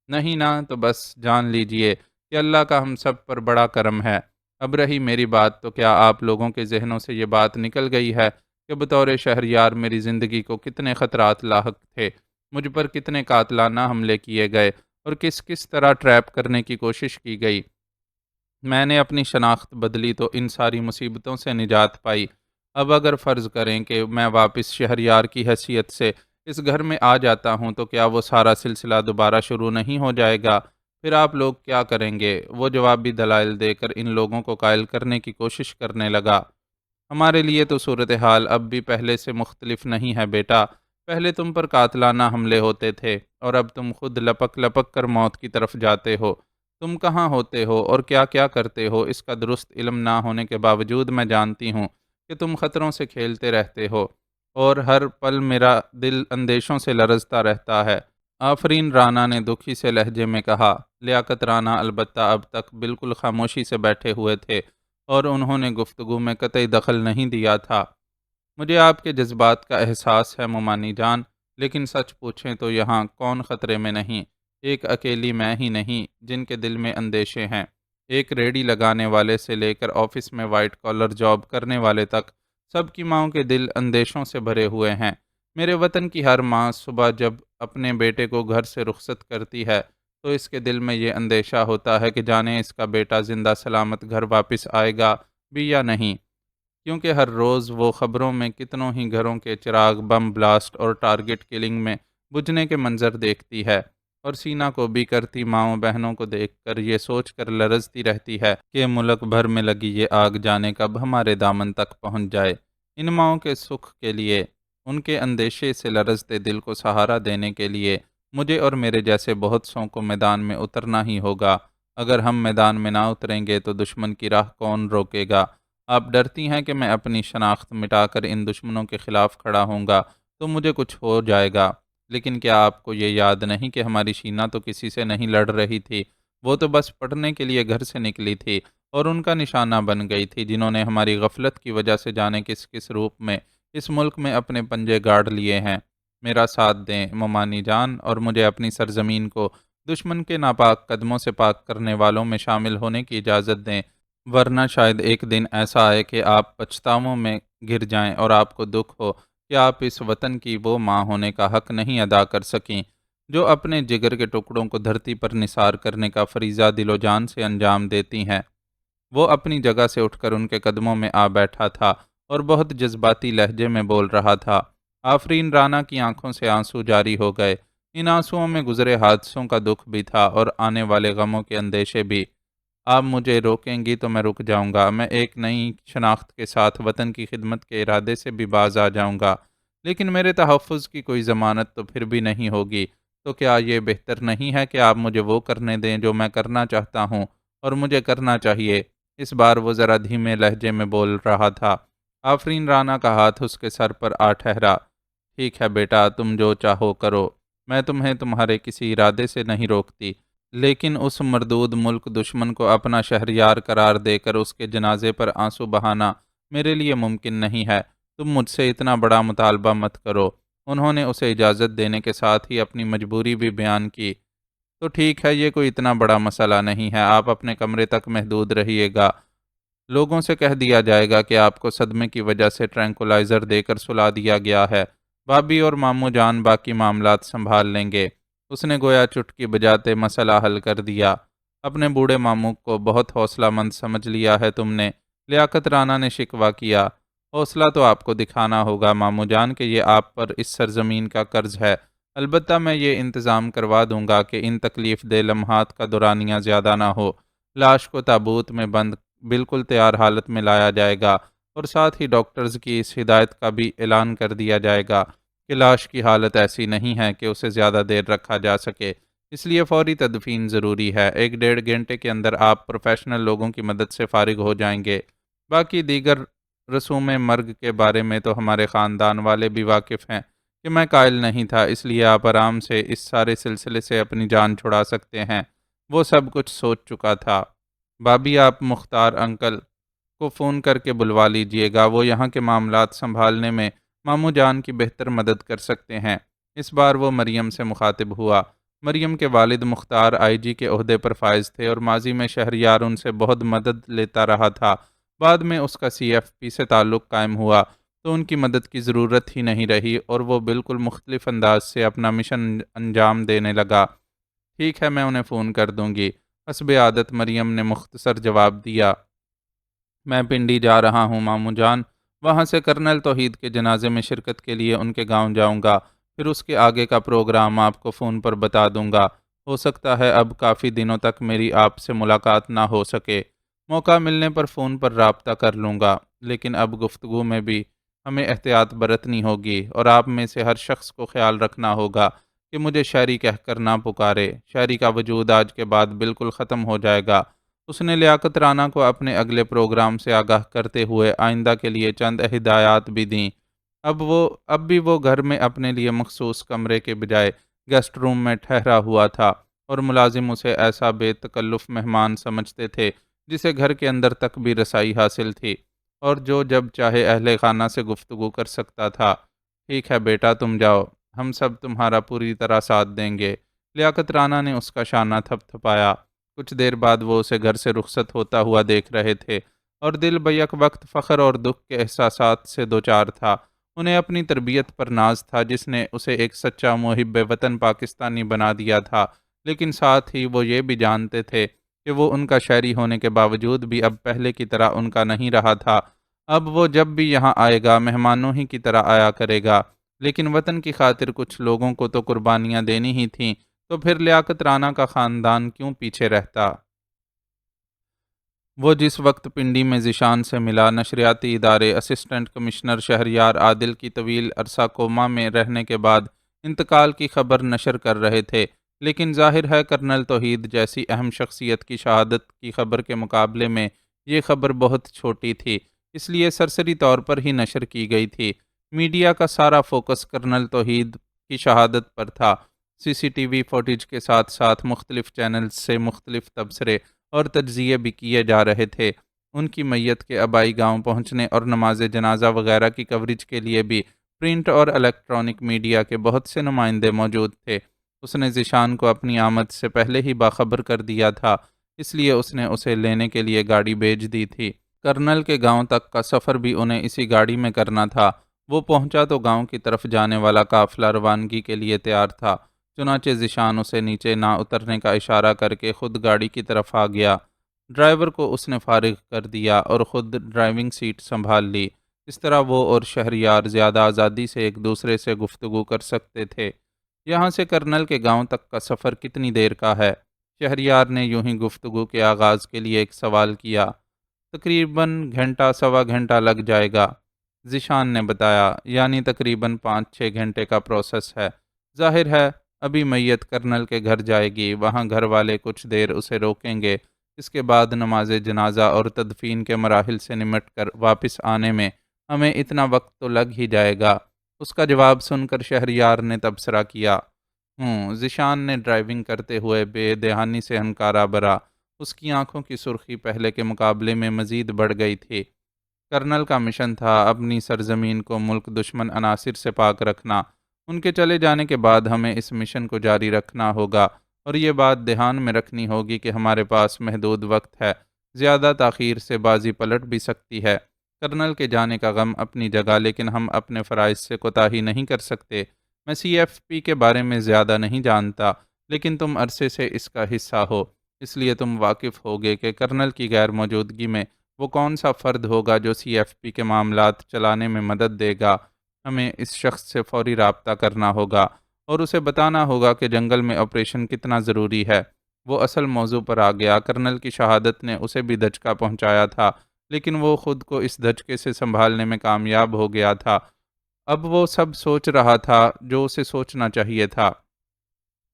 نہیں نا، تو بس جان لیجئے کہ اللہ کا ہم سب پر بڑا کرم ہے۔ اب رہی میری بات، تو کیا آپ لوگوں کے ذہنوں سے یہ بات نکل گئی ہے کہ بطور شہریار میری زندگی کو کتنے خطرات لاحق تھے، مجھ پر کتنے قاتلانہ حملے کیے گئے اور کس کس طرح ٹریپ کرنے کی کوشش کی گئی؟ میں نے اپنی شناخت بدلی تو ان ساری مصیبتوں سے نجات پائی۔ اب اگر فرض کریں کہ میں واپس شہریار کی حیثیت سے اس گھر میں آ جاتا ہوں تو کیا وہ سارا سلسلہ دوبارہ شروع نہیں ہو جائے گا؟ پھر آپ لوگ کیا کریں گے؟ وہ جوابی دلائل دے کر ان لوگوں کو قائل کرنے کی کوشش کرنے لگا۔ ہمارے لیے تو صورتحال اب بھی پہلے سے مختلف نہیں ہے بیٹا۔ پہلے تم پر قاتلانہ حملے ہوتے تھے اور اب تم خود لپک لپک کر موت کی طرف جاتے ہو۔ تم کہاں ہوتے ہو اور کیا کیا کرتے ہو، اس کا درست علم نہ ہونے کے باوجود میں جانتی ہوں کہ تم خطروں سے کھیلتے رہتے ہو اور ہر پل میرا دل اندیشوں سے لرزتا رہتا ہے۔ آفرین رانا نے دکھی سے لہجے میں کہا۔ لیاقت رانا البتہ اب تک بالکل خاموشی سے بیٹھے ہوئے تھے اور انہوں نے گفتگو میں قطعی دخل نہیں دیا تھا۔ مجھے آپ کے جذبات کا احساس ہے ممانی جان، لیکن سچ پوچھیں تو یہاں کون خطرے میں نہیں؟ ایک اکیلی میں ہی نہیں جن کے دل میں اندیشے ہیں۔ ایک ریڑھی لگانے والے سے لے کر آفس میں وائٹ کالر جاب کرنے والے تک سب کی ماؤں کے دل اندیشوں سے بھرے ہوئے ہیں۔ میرے وطن کی ہر ماں صبح جب اپنے بیٹے کو گھر سے رخصت کرتی ہے تو اس کے دل میں یہ اندیشہ ہوتا ہے کہ جانے اس کا بیٹا زندہ سلامت گھر واپس آئے گا بھی یا نہیں، کیونکہ ہر روز وہ خبروں میں کتنوں ہی گھروں کے چراغ بم بلاسٹ اور ٹارگٹ کلنگ میں بجھنے کے منظر دیکھتی ہے، اور سینہ کو بھی کرتی ماؤں بہنوں کو دیکھ کر یہ سوچ کر لرزتی رہتی ہے کہ ملک بھر میں لگی یہ آگ جانے کب ہمارے دامن تک پہنچ جائے۔ ان ماؤں کے سکھ کے لیے، ان کے اندیشے سے لرزتے دل کو سہارا دینے کے لیے مجھے اور میرے جیسے بہت سوں کو میدان میں اترنا ہی ہوگا۔ اگر ہم میدان میں نہ اتریں گے تو دشمن کی راہ کون روکے گا؟ آپ ڈرتی ہیں کہ میں اپنی شناخت مٹا کر ان دشمنوں کے خلاف کھڑا ہوں گا تو مجھے کچھ ہو جائے گا، لیکن کیا آپ کو یہ یاد نہیں کہ ہماری شینا تو کسی سے نہیں لڑ رہی تھی، وہ تو بس پڑھنے کے لیے گھر سے نکلی تھی اور ان کا نشانہ بن گئی تھی جنہوں نے ہماری غفلت کی وجہ سے جانے کس کس روپ میں اس ملک میں اپنے پنجے گاڑ لیے ہیں۔ میرا ساتھ دیں ممانی جان اور مجھے اپنی سرزمین کو دشمن کے ناپاک قدموں سے پاک کرنے والوں میں شامل ہونے کی اجازت دیں، ورنہ شاید ایک دن ایسا آئے کہ آپ پچھتاووں میں گر جائیں اور آپ کو دکھ ہو کہ آپ اس وطن کی وہ ماں ہونے کا حق نہیں ادا کر سکیں جو اپنے جگر کے ٹکڑوں کو دھرتی پر نثار کرنے کا فریضہ دل و جان سے انجام دیتی ہیں۔ وہ اپنی جگہ سے اٹھ کر ان کے قدموں میں آ بیٹھا تھا اور بہت جذباتی لہجے میں بول رہا تھا۔ آفرین رانا کی آنکھوں سے آنسو جاری ہو گئے۔ ان آنسوؤں میں گزرے حادثوں کا دکھ بھی تھا اور آنے والے غموں کے اندیشے بھی۔ آپ مجھے روکیں گی تو میں رک جاؤں گا، میں ایک نئی شناخت کے ساتھ وطن کی خدمت کے ارادے سے بھی باز آ جاؤں گا، لیکن میرے تحفظ کی کوئی ضمانت تو پھر بھی نہیں ہوگی۔ تو کیا یہ بہتر نہیں ہے کہ آپ مجھے وہ کرنے دیں جو میں کرنا چاہتا ہوں اور مجھے کرنا چاہیے؟ اس بار وہ ذرا دھیمے لہجے میں بول رہا تھا۔ آفرین رانا کا ہاتھ اس کے سر پر آ ٹھہرا۔ ٹھیک ہے بیٹا، تم جو چاہو کرو، میں تمہیں تمہارے کسی ارادے سے نہیں روکتی، لیکن اس مردود ملک دشمن کو اپنا شہریار قرار دے کر اس کے جنازے پر آنسو بہانا میرے لیے ممکن نہیں ہے۔ تم مجھ سے اتنا بڑا مطالبہ مت کرو۔ انہوں نے اسے اجازت دینے کے ساتھ ہی اپنی مجبوری بھی بیان کی۔ تو ٹھیک ہے، یہ کوئی اتنا بڑا مسئلہ نہیں ہے، آپ اپنے کمرے تک محدود رہیے گا۔ لوگوں سے کہہ دیا جائے گا کہ آپ کو صدمے کی وجہ سے ٹرینکولائزر دے کر سلا دیا گیا ہے۔ بھابھی اور ماموں جان باقی معاملات سنبھال لیں گے۔ اس نے گویا چٹکی بجاتے مسئلہ حل کر دیا۔ اپنے بوڑھے ماموں کو بہت حوصلہ مند سمجھ لیا ہے تم نے، لیاقت رانا نے شکوہ کیا۔ حوصلہ تو آپ کو دکھانا ہوگا ماموں جان کہ یہ آپ پر اس سرزمین کا قرض ہے، البتہ میں یہ انتظام کروا دوں گا کہ ان تکلیف دہ لمحات کا دورانیہ زیادہ نہ ہو۔ لاش کو تابوت میں بند بالکل تیار حالت میں لایا جائے گا، اور ساتھ ہی ڈاکٹرز کی اس ہدایت کا بھی اعلان کر دیا جائے گا کہ لاش کی حالت ایسی نہیں ہے کہ اسے زیادہ دیر رکھا جا سکے، اس لیے فوری تدفین ضروری ہے۔ 1 ڈیڑھ گھنٹے کے اندر آپ پروفیشنل لوگوں کی مدد سے فارغ ہو جائیں گے۔ باقی دیگر رسوم مرگ کے بارے میں تو ہمارے خاندان والے بھی واقف ہیں کہ میں قائل نہیں تھا، اس لیے آپ آرام سے اس سارے سلسلے سے اپنی جان چھڑا سکتے ہیں۔ وہ سب کچھ سوچ چکا تھا۔ بھابھی، آپ مختار انکل کو فون کر کے بلوا لیجئے گا، وہ یہاں کے معاملات سنبھالنے میں ماموں جان کی بہتر مدد کر سکتے ہیں۔ اس بار وہ مریم سے مخاطب ہوا۔ مریم کے والد مختار آئی جی کے عہدے پر فائز تھے اور ماضی میں شہریار ان سے بہت مدد لیتا رہا تھا۔ بعد میں اس کا سی ایف پی سے تعلق قائم ہوا تو ان کی مدد کی ضرورت ہی نہیں رہی اور وہ بالکل مختلف انداز سے اپنا مشن انجام دینے لگا۔ ٹھیک ہے، میں انہیں فون کر دوں گی۔ حسب عادت مریم نے مختصر جواب دیا۔ میں پنڈی جا رہا ہوں ماموں جان، وہاں سے کرنل توحید کے جنازے میں شرکت کے لیے ان کے گاؤں جاؤں گا، پھر اس کے آگے کا پروگرام آپ کو فون پر بتا دوں گا۔ ہو سکتا ہے اب کافی دنوں تک میری آپ سے ملاقات نہ ہو سکے، موقع ملنے پر فون پر رابطہ کر لوں گا، لیکن اب گفتگو میں بھی ہمیں احتیاط برتنی ہوگی اور آپ میں سے ہر شخص کو خیال رکھنا ہوگا کہ مجھے شہری کہہ کر نہ پکارے۔ شہری کا وجود آج کے بعد بالکل ختم ہو جائے گا۔ اس نے لیاقت رانا کو اپنے اگلے پروگرام سے آگاہ کرتے ہوئے آئندہ کے لیے چند ہدایات بھی دیں۔ اب بھی وہ گھر میں اپنے لیے مخصوص کمرے کے بجائے گیسٹ روم میں ٹھہرا ہوا تھا اور ملازم اسے ایسا بے تکلف مہمان سمجھتے تھے جسے گھر کے اندر تک بھی رسائی حاصل تھی اور جو جب چاہے اہل خانہ سے گفتگو کر سکتا تھا۔ ٹھیک ہے بیٹا، تم جاؤ، ہم سب تمہارا پوری طرح ساتھ دیں گے۔ لیاقت رانا نے اس کا شانہ تھپ تھپایا۔ کچھ دیر بعد وہ اسے گھر سے رخصت ہوتا ہوا دیکھ رہے تھے اور دل بیک وقت فخر اور دکھ کے احساسات سے دوچار تھا۔ انہیں اپنی تربیت پر ناز تھا جس نے اسے ایک سچا محب وطن پاکستانی بنا دیا تھا، لیکن ساتھ ہی وہ یہ بھی جانتے تھے کہ وہ ان کا شہری ہونے کے باوجود بھی اب پہلے کی طرح ان کا نہیں رہا تھا۔ اب وہ جب بھی یہاں آئے گا مہمانوں ہی کی طرح آیا کرے گا، لیکن وطن کی خاطر کچھ لوگوں کو تو قربانیاں دینی ہی تھیں، تو پھر لیاقت رانا کا خاندان کیوں پیچھے رہتا؟ وہ جس وقت پنڈی میں ذیشان سے ملا، نشریاتی ادارے اسسٹنٹ کمشنر شہریار عادل کی طویل عرصہ کوما میں رہنے کے بعد انتقال کی خبر نشر کر رہے تھے، لیکن ظاہر ہے کرنل توحید جیسی اہم شخصیت کی شہادت کی خبر کے مقابلے میں یہ خبر بہت چھوٹی تھی، اس لیے سرسری طور پر ہی نشر کی گئی تھی۔ میڈیا کا سارا فوکس کرنل توحید کی شہادت پر تھا۔ سی سی ٹی وی فوٹیج کے ساتھ ساتھ مختلف چینلز سے مختلف تبصرے اور تجزیے بھی کیے جا رہے تھے۔ ان کی میت کے آبائی گاؤں پہنچنے اور نماز جنازہ وغیرہ کی کوریج کے لیے بھی پرنٹ اور الیکٹرانک میڈیا کے بہت سے نمائندے موجود تھے۔ اس نے ذیشان کو اپنی آمد سے پہلے ہی باخبر کر دیا تھا، اس لیے اس نے اسے لینے کے لیے گاڑی بھیج دی تھی۔ کرنل کے گاؤں تک کا سفر بھی انہیں اسی گاڑی میں کرنا تھا۔ وہ پہنچا تو گاؤں کی طرف جانے والا قافلہ روانگی کے لیے تیار تھا، چنانچہ ذیشان اسے نیچے نہ اترنے کا اشارہ کر کے خود گاڑی کی طرف آ گیا۔ ڈرائیور کو اس نے فارغ کر دیا اور خود ڈرائیونگ سیٹ سنبھال لی۔ اس طرح وہ اور شہریار زیادہ آزادی سے ایک دوسرے سے گفتگو کر سکتے تھے۔ یہاں سے کرنل کے گاؤں تک کا سفر کتنی دیر کا ہے؟ شہریار نے یوں ہی گفتگو کے آغاز کے لیے ایک سوال کیا۔ تقریباً گھنٹہ سوا گھنٹہ لگ جائے گا، ذیشان نے بتایا، یعنی تقریباً 5-6 گھنٹے کا پروسیس ہے۔ ظاہر ہے ابھی میت کرنل کے گھر جائے گی، وہاں گھر والے کچھ دیر اسے روکیں گے، اس کے بعد نماز جنازہ اور تدفین کے مراحل سے نمٹ کر واپس آنے میں ہمیں اتنا وقت تو لگ ہی جائے گا۔ اس کا جواب سن کر شہریار نے تبصرہ کیا۔ ذیشان نے ڈرائیونگ کرتے ہوئے بے دہانی سے ہنکارا بھرا۔ اس کی آنکھوں کی سرخی پہلے کے مقابلے میں مزید بڑھ گئی تھی۔ کرنل کا مشن تھا اپنی سرزمین کو ملک دشمن عناصر سے پاک رکھنا۔ ان کے چلے جانے کے بعد ہمیں اس مشن کو جاری رکھنا ہوگا اور یہ بات دھیان میں رکھنی ہوگی کہ ہمارے پاس محدود وقت ہے، زیادہ تاخیر سے بازی پلٹ بھی سکتی ہے۔ کرنل کے جانے کا غم اپنی جگہ، لیکن ہم اپنے فرائض سے کوتاہی نہیں کر سکتے۔ میں سی ایف پی کے بارے میں زیادہ نہیں جانتا، لیکن تم عرصے سے اس کا حصہ ہو، اس لیے تم واقف ہوگے کہ کرنل کی غیر موجودگی میں وہ کون سا فرد ہوگا جو سی ایف پی کے معاملات چلانے میں مدد دے گا۔ ہمیں اس شخص سے فوری رابطہ کرنا ہوگا اور اسے بتانا ہوگا کہ جنگل میں آپریشن کتنا ضروری ہے۔ وہ اصل موضوع پر آ گیا۔ کرنل کی شہادت نے اسے بھی دھچکا پہنچایا تھا، لیکن وہ خود کو اس دھچکے سے سنبھالنے میں کامیاب ہو گیا تھا۔ اب وہ سب سوچ رہا تھا جو اسے سوچنا چاہیے تھا۔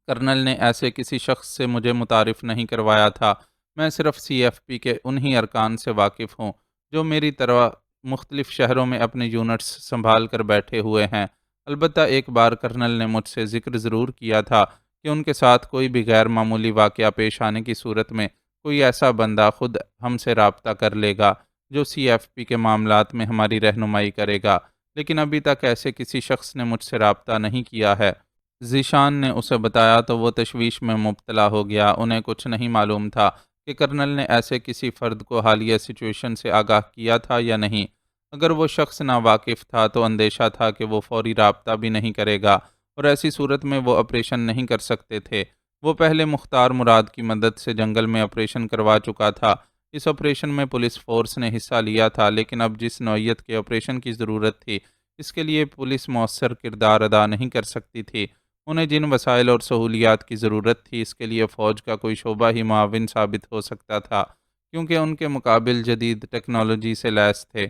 کرنل نے ایسے کسی شخص سے مجھے متعارف نہیں کروایا تھا۔ میں صرف سی ایف پی کے انہی ارکان سے واقف ہوں جو میری طرح مختلف شہروں میں اپنے یونٹس سنبھال کر بیٹھے ہوئے ہیں۔ البتہ ایک بار کرنل نے مجھ سے ذکر ضرور کیا تھا کہ ان کے ساتھ کوئی بھی غیر معمولی واقعہ پیش آنے کی صورت میں کوئی ایسا بندہ خود ہم سے رابطہ کر لے گا جو سی ایف پی کے معاملات میں ہماری رہنمائی کرے گا، لیکن ابھی تک ایسے کسی شخص نے مجھ سے رابطہ نہیں کیا ہے۔ ذیشان نے اسے بتایا تو وہ تشویش میں مبتلا ہو گیا۔ انہیں کچھ نہیں معلوم تھا کہ کرنل نے ایسے کسی فرد کو حالیہ سچویشن سے آگاہ کیا تھا یا نہیں۔ اگر وہ شخص ناواقف تھا تو اندیشہ تھا کہ وہ فوری رابطہ بھی نہیں کرے گا، اور ایسی صورت میں وہ آپریشن نہیں کر سکتے تھے۔ وہ پہلے مختار مراد کی مدد سے جنگل میں آپریشن کروا چکا تھا۔ اس آپریشن میں پولیس فورس نے حصہ لیا تھا، لیکن اب جس نوعیت کے آپریشن کی ضرورت تھی اس کے لیے پولیس مؤثر کردار ادا نہیں کر سکتی تھی۔ انہیں جن وسائل اور سہولیات کی ضرورت تھی اس کے لیے فوج کا کوئی شعبہ ہی معاون ثابت ہو سکتا تھا، کیونکہ ان کے مقابل جدید ٹیکنالوجی سے لیس تھے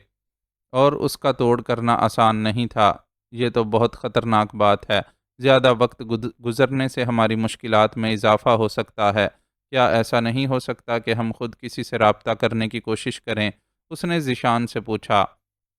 اور اس کا توڑ کرنا آسان نہیں تھا۔ یہ تو بہت خطرناک بات ہے۔ زیادہ وقت گزرنے سے ہماری مشکلات میں اضافہ ہو سکتا ہے۔ کیا ایسا نہیں ہو سکتا کہ ہم خود کسی سے رابطہ کرنے کی کوشش کریں؟ اس نے ذیشان سے پوچھا۔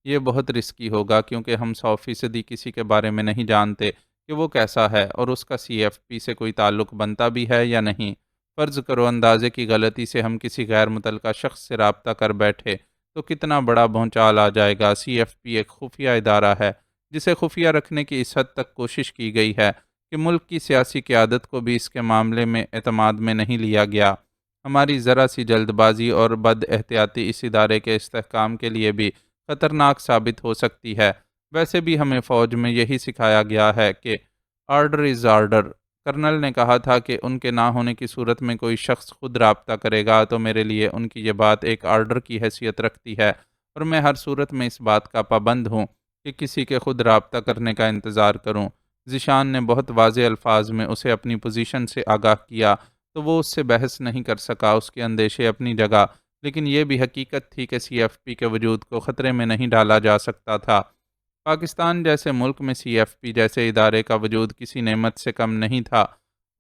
یہ بہت رسکی ہوگا کیونکہ ہم 100% کسی کے بارے میں نہیں جانتے کہ وہ کیسا ہے اور اس کا سی ایف پی سے کوئی تعلق بنتا بھی ہے یا نہیں۔ فرض کرو اندازے کی غلطی سے ہم کسی غیر متعلقہ شخص سے رابطہ کر بیٹھے تو کتنا بڑا بھونچال آ جائے گا۔ سی ایف پی ایک خفیہ ادارہ ہے جسے خفیہ رکھنے کی اس حد تک کوشش کی گئی ہے کہ ملک کی سیاسی قیادت کو بھی اس کے معاملے میں اعتماد میں نہیں لیا گیا۔ ہماری ذرا سی جلد بازی اور بد احتیاطی اس ادارے کے استحکام کے لیے بھی خطرناک ثابت ہو سکتی ہے۔ ویسے بھی ہمیں فوج میں یہی سکھایا گیا ہے کہ آرڈر از آرڈر۔ کرنل نے کہا تھا کہ ان کے نہ ہونے کی صورت میں کوئی شخص خود رابطہ کرے گا تو میرے لیے ان کی یہ بات ایک آرڈر کی حیثیت رکھتی ہے، اور میں ہر صورت میں اس بات کا پابند ہوں کہ کسی کے خود رابطہ کرنے کا انتظار کروں۔ ذیشان نے بہت واضح الفاظ میں اسے اپنی پوزیشن سے آگاہ کیا تو وہ اس سے بحث نہیں کر سکا۔ اس کے اندیشے اپنی جگہ، لیکن یہ بھی حقیقت تھی کہ سی ایف پی کے وجود کو خطرے میں نہیں ڈالا جا سکتا تھا۔ پاکستان جیسے ملک میں سی ایف پی جیسے ادارے کا وجود کسی نعمت سے کم نہیں تھا،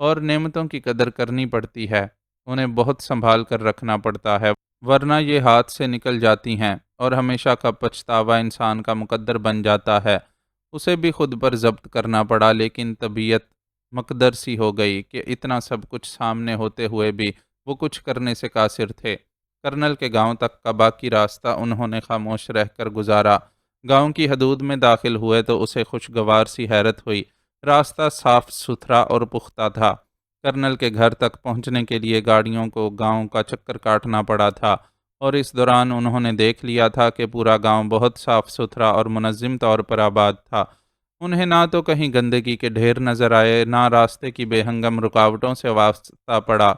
اور نعمتوں کی قدر کرنی پڑتی ہے، انہیں بہت سنبھال کر رکھنا پڑتا ہے، ورنہ یہ ہاتھ سے نکل جاتی ہیں اور ہمیشہ کا پچھتاوا انسان کا مقدر بن جاتا ہے۔ اسے بھی خود پر ضبط کرنا پڑا، لیکن طبیعت مقدر سی ہو گئی کہ اتنا سب کچھ سامنے ہوتے ہوئے بھی وہ کچھ کرنے سے قاصر تھے۔ کرنل کے گاؤں تک کا باقی راستہ انہوں نے خاموش رہ کر گزارا۔ گاؤں کی حدود میں داخل ہوئے تو اسے خوشگوار سی حیرت ہوئی۔ راستہ صاف ستھرا اور پختہ تھا۔ کرنل کے گھر تک پہنچنے کے لیے گاڑیوں کو گاؤں کا چکر کاٹنا پڑا تھا، اور اس دوران انہوں نے دیکھ لیا تھا کہ پورا گاؤں بہت صاف ستھرا اور منظم طور پر آباد تھا۔ انہیں نہ تو کہیں گندگی کے ڈھیر نظر آئے، نہ راستے کی بے ہنگم رکاوٹوں سے واسطہ پڑا۔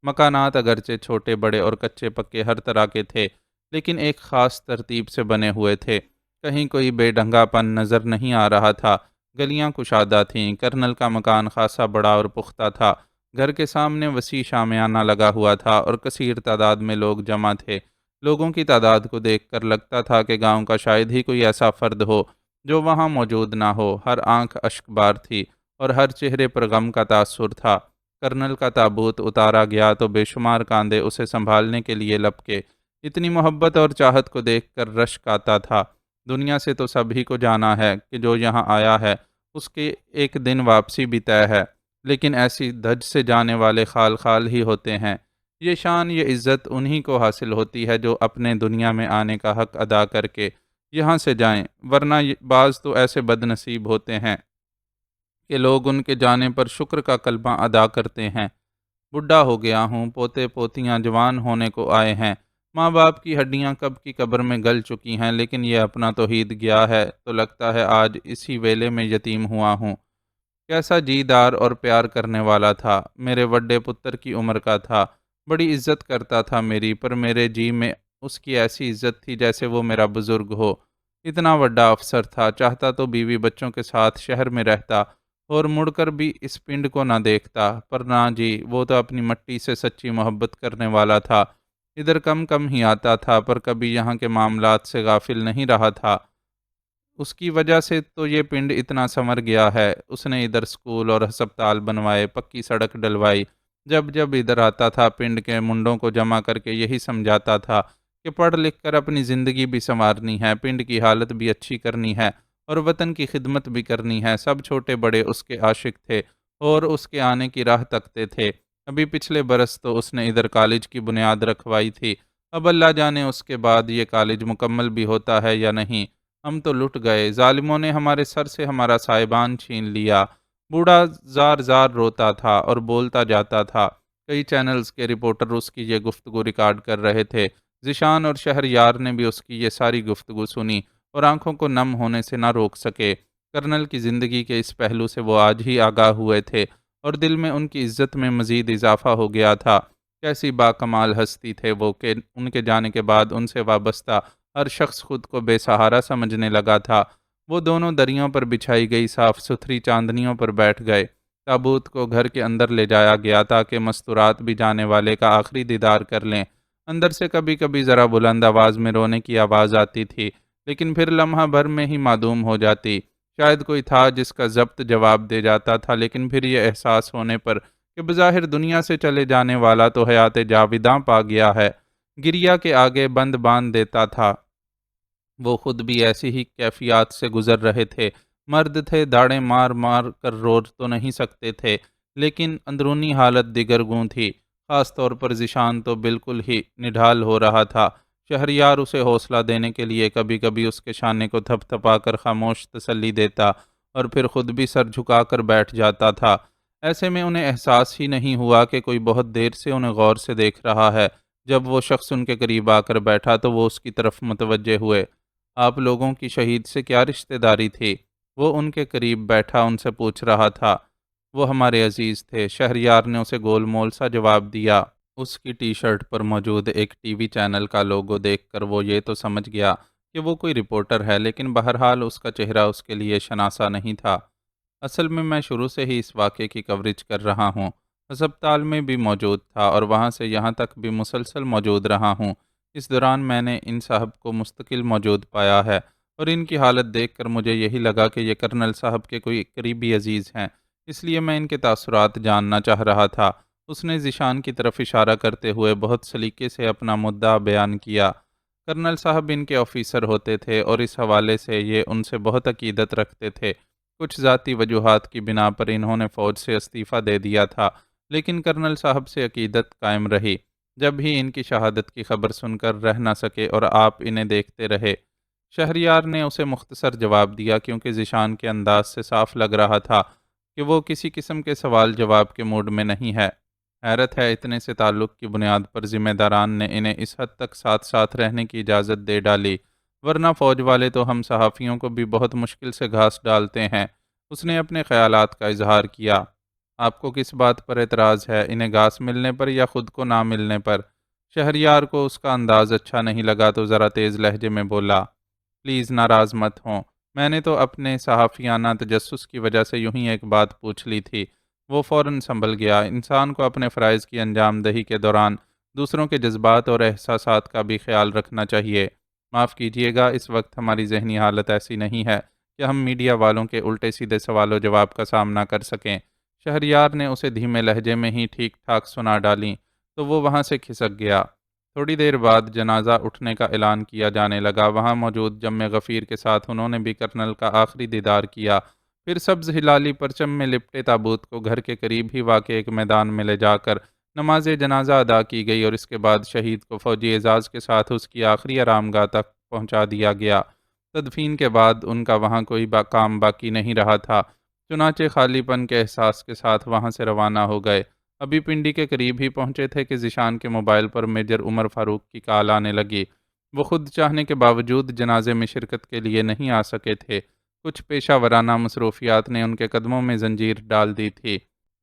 مکانات اگرچہ چھوٹے بڑے اور کچے پکے ہر طرح کے تھے، لیکن ایک خاص ترتیب سے بنے ہوئے تھے۔ کہیں کوئی بے ڈھنگا پن نظر نہیں آ رہا تھا۔ گلیاں کشادہ تھیں۔ کرنل کا مکان خاصا بڑا اور پختہ تھا۔ گھر کے سامنے وسیع شامیانہ لگا ہوا تھا اور کثیر تعداد میں لوگ جمع تھے۔ لوگوں کی تعداد کو دیکھ کر لگتا تھا کہ گاؤں کا شاید ہی کوئی ایسا فرد ہو جو وہاں موجود نہ ہو۔ ہر آنکھ اشک بار تھی اور ہر چہرے پر غم کا تاثر تھا۔ کرنل کا تابوت اتارا گیا تو بے شمار کاندھے اسے سنبھالنے کے لیے لپکے۔ اتنی محبت اور چاہت کو دیکھ کر رشک آتا تھا۔ دنیا سے تو سبھی کو جانا ہے کہ جو یہاں آیا ہے اس کے ایک دن واپسی بھی طے ہے، لیکن ایسی دھج سے جانے والے خال خال ہی ہوتے ہیں۔ یہ شان، یہ عزت انہی کو حاصل ہوتی ہے جو اپنے دنیا میں آنے کا حق ادا کر کے یہاں سے جائیں، ورنہ بعض تو ایسے بد نصیب ہوتے ہیں کہ لوگ ان کے جانے پر شکر کا کلمہ ادا کرتے ہیں۔ بڈھا ہو گیا ہوں، پوتے پوتیاں جوان ہونے کو آئے ہیں، ماں باپ کی ہڈیاں کب کی قبر میں گل چکی ہیں، لیکن یہ اپنا توحید گیا ہے تو لگتا ہے آج اسی ویلے میں یتیم ہوا ہوں۔ کیسا جیدار اور پیار کرنے والا تھا، میرے وڈے پتر کی عمر کا تھا، بڑی عزت کرتا تھا میری، پر میرے جی میں اس کی ایسی عزت تھی جیسے وہ میرا بزرگ ہو۔ اتنا بڑا افسر تھا، چاہتا تو بیوی بچوں کے ساتھ شہر میں رہتا اور مڑ کر بھی اس پنڈ کو نہ دیکھتا، پر نہ جی، وہ تو اپنی مٹی سے سچی محبت کرنے والا تھا۔ ادھر کم کم ہی آتا تھا، پر کبھی یہاں کے معاملات سے غافل نہیں رہا تھا۔ اس کی وجہ سے تو یہ پنڈ اتنا سنور گیا ہے۔ اس نے ادھر اسکول اور ہسپتال بنوائے، پکی سڑک ڈلوائی۔ جب جب ادھر آتا تھا، پنڈ کے منڈوں کو جمع کر کے یہی سمجھاتا تھا کہ پڑھ لکھ کر اپنی زندگی بھی سنوارنی ہے، پنڈ کی حالت بھی اچھی کرنی ہے اور وطن کی خدمت بھی کرنی ہے۔ سب چھوٹے بڑے اس کے عاشق تھے اور اس کے آنے کی راہ تکتے تھے۔ ابھی پچھلے برس تو اس نے ادھر کالج کی بنیاد رکھوائی تھی۔ اب اللہ جانے اس کے بعد یہ کالج مکمل بھی ہوتا ہے یا نہیں۔ ہم تو لٹ گئے، ظالموں نے ہمارے سر سے ہمارا سائبان چھین لیا۔ بوڑھا زار زار روتا تھا اور بولتا جاتا تھا۔ کئی چینلز کے رپورٹر اس کی یہ گفتگو ریکارڈ کر رہے تھے۔ ذیشان اور شہریار نے بھی اس کی یہ ساری گفتگو سنی اور آنکھوں کو نم ہونے سے نہ روک سکے۔ کرنل کی زندگی کے اس پہلو سے وہ آج ہی آگاہ ہوئے تھے اور دل میں ان کی عزت میں مزید اضافہ ہو گیا تھا۔ کیسی باکمال ہستی تھے وہ کہ ان کے جانے کے بعد ان سے وابستہ ہر شخص خود کو بے سہارا سمجھنے لگا تھا۔ وہ دونوں دریوں پر بچھائی گئی صاف ستھری چاندنیوں پر بیٹھ گئے۔ تابوت کو گھر کے اندر لے جایا گیا تاکہ مستورات بھی جانے والے کا آخری دیدار کر لیں۔ اندر سے کبھی کبھی ذرا بلند آواز میں رونے کی آواز آتی تھی، لیکن پھر لمحہ بھر میں ہی معدوم ہو جاتی۔ شاید کوئی تھا جس کا ضبط جواب دے جاتا تھا، لیکن پھر یہ احساس ہونے پر کہ بظاہر دنیا سے چلے جانے والا تو حیات جاویداں پا گیا ہے، گریا کے آگے بند باندھ دیتا تھا۔ وہ خود بھی ایسی ہی کیفیات سے گزر رہے تھے۔ مرد تھے، داڑیں مار مار کر رو تو نہیں سکتے تھے، لیکن اندرونی حالت دیگرگوں تھی۔ خاص طور پر ذیشان تو بالکل ہی نڈھال ہو رہا تھا۔ شہریار اسے حوصلہ دینے کے لیے کبھی کبھی اس کے شانے کو تھپ تھپا کر خاموش تسلی دیتا اور پھر خود بھی سر جھکا کر بیٹھ جاتا تھا۔ ایسے میں انہیں احساس ہی نہیں ہوا کہ کوئی بہت دیر سے انہیں غور سے دیکھ رہا ہے۔ جب وہ شخص ان کے قریب آ کر بیٹھا تو وہ اس کی طرف متوجہ ہوئے۔ آپ لوگوں کی شہید سے کیا رشتہ داری تھی؟ وہ ان کے قریب بیٹھا ان سے پوچھ رہا تھا۔ وہ ہمارے عزیز تھے، شہریار نے اسے گول مول سا جواب دیا۔ اس کی ٹی شرٹ پر موجود ایک ٹی وی چینل کا لوگو دیکھ کر وہ یہ تو سمجھ گیا کہ وہ کوئی رپورٹر ہے، لیکن بہرحال اس کا چہرہ اس کے لیے شناسا نہیں تھا۔ اصل میں شروع سے ہی اس واقعے کی کوریج کر رہا ہوں۔ ہسپتال میں بھی موجود تھا اور وہاں سے یہاں تک بھی مسلسل موجود رہا ہوں۔ اس دوران میں نے ان صاحب کو مستقل موجود پایا ہے اور ان کی حالت دیکھ کر مجھے یہی لگا کہ یہ کرنل صاحب کے کوئی قریبی عزیز ہیں، اس لیے میں ان کے تاثرات جاننا چاہ رہا تھا۔ اس نے ذیشان کی طرف اشارہ کرتے ہوئے بہت سلیقے سے اپنا مدعا بیان کیا۔ کرنل صاحب ان کے آفیسر ہوتے تھے اور اس حوالے سے یہ ان سے بہت عقیدت رکھتے تھے۔ کچھ ذاتی وجوہات کی بنا پر انہوں نے فوج سے استعفیٰ دے دیا تھا، لیکن کرنل صاحب سے عقیدت قائم رہی۔ جب ہی ان کی شہادت کی خبر سن کر رہ نہ سکے اور آپ انہیں دیکھتے رہے۔ شہریار نے اسے مختصر جواب دیا کیونکہ ذیشان کے انداز سے صاف لگ رہا تھا کہ وہ کسی قسم کے سوال جواب کے موڈ میں نہیں ہے۔ حیرت ہے اتنے سے تعلق کی بنیاد پر ذمہ داران نے انہیں اس حد تک ساتھ ساتھ رہنے کی اجازت دے ڈالی، ورنہ فوج والے تو ہم صحافیوں کو بھی بہت مشکل سے گھاس ڈالتے ہیں۔ اس نے اپنے خیالات کا اظہار کیا۔ آپ کو کس بات پر اعتراض ہے، انہیں گھاس ملنے پر یا خود کو نہ ملنے پر؟ شہریار کو اس کا انداز اچھا نہیں لگا تو ذرا تیز لہجے میں بولا، پلیز ناراض مت ہوں، میں نے تو اپنے صحافیانہ تجسس کی وجہ سے یوں ہی ایک بات پوچھ لی تھی۔ وہ فوراً سنبھل گیا۔ انسان کو اپنے فرائض کی انجام دہی کے دوران دوسروں کے جذبات اور احساسات کا بھی خیال رکھنا چاہیے۔ معاف کیجیے گا، اس وقت ہماری ذہنی حالت ایسی نہیں ہے کہ ہم میڈیا والوں کے الٹے سیدھے سوال و جواب کا سامنا کر سکیں۔ شہریار نے اسے دھیمے لہجے میں ہی ٹھیک ٹھاک سنا ڈالیں تو وہ وہاں سے کھسک گیا۔ تھوڑی دیر بعد جنازہ اٹھنے کا اعلان کیا جانے لگا۔ وہاں موجود جم غفیر کے ساتھ انہوں نے بھی کرنل کا آخری دیدار کیا۔ پھر سبز ہلالی پرچم میں لپٹے تابوت کو گھر کے قریب ہی واقع ایک میدان میں لے جا کر نماز جنازہ ادا کی گئی اور اس کے بعد شہید کو فوجی اعزاز کے ساتھ اس کی آخری آرام گاہ تک پہنچا دیا گیا۔ تدفین کے بعد ان کا وہاں کوئی کام باقی نہیں رہا تھا، چنانچہ خالی پن کے احساس کے ساتھ وہاں سے روانہ ہو گئے۔ ابھی پنڈی کے قریب ہی پہنچے تھے کہ ذیشان کے موبائل پر میجر عمر فاروق کی کال آنے لگی۔ وہ خود چاہنے کے باوجود جنازے میں شرکت کے لیے نہیں آ سکے تھے۔ کچھ پیشہ ورانہ مصروفیات نے ان کے قدموں میں زنجیر ڈال دی تھی۔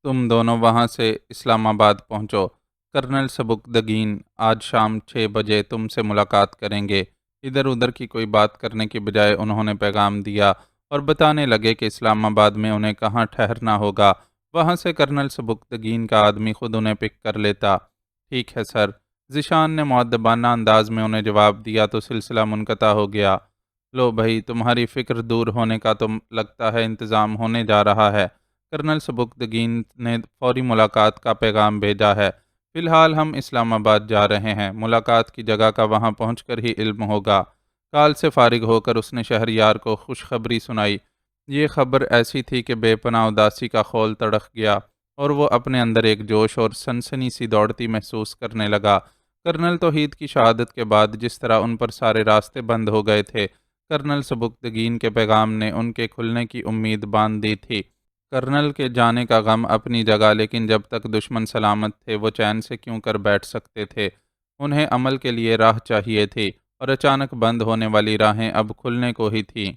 تم دونوں وہاں سے اسلام آباد پہنچو، کرنل سبکدگین آج شام 6 بجے تم سے ملاقات کریں گے۔ ادھر ادھر کی کوئی بات کرنے کی بجائے انہوں نے پیغام دیا اور بتانے لگے کہ اسلام آباد میں انہیں کہاں ٹھہرنا ہوگا، وہاں سے کرنل سبکتگین کا آدمی خود انہیں پک کر لیتا۔ ٹھیک ہے سر، ذیشان نے مؤدبانہ انداز میں انہیں جواب دیا تو سلسلہ منقطع ہو گیا۔ لو بھائی، تمہاری فکر دور ہونے کا تو لگتا ہے انتظام ہونے جا رہا ہے۔ کرنل سبکتگین نے فوری ملاقات کا پیغام بھیجا ہے۔ فی الحال ہم اسلام آباد جا رہے ہیں، ملاقات کی جگہ کا وہاں پہنچ کر ہی علم ہوگا۔ کال سے فارغ ہو کر اس نے شہریار کو خوشخبری سنائی۔ یہ خبر ایسی تھی کہ بے پناہ اداسی کا خول تڑپ گیا اور وہ اپنے اندر ایک جوش اور سنسنی سی دوڑتی محسوس کرنے لگا۔ کرنل توحید کی شہادت کے بعد جس طرح ان پر سارے راستے بند ہو گئے تھے، کرنل سبکتگین کے پیغام نے ان کے کھلنے کی امید باندھ دی تھی۔ کرنل کے جانے کا غم اپنی جگہ، لیکن جب تک دشمن سلامت تھے وہ چین سے کیوں کر بیٹھ سکتے تھے؟ انہیں عمل کے لیے راہ چاہیے تھی، اور اچانک بند ہونے والی راہیں اب کھلنے کو ہی تھیں۔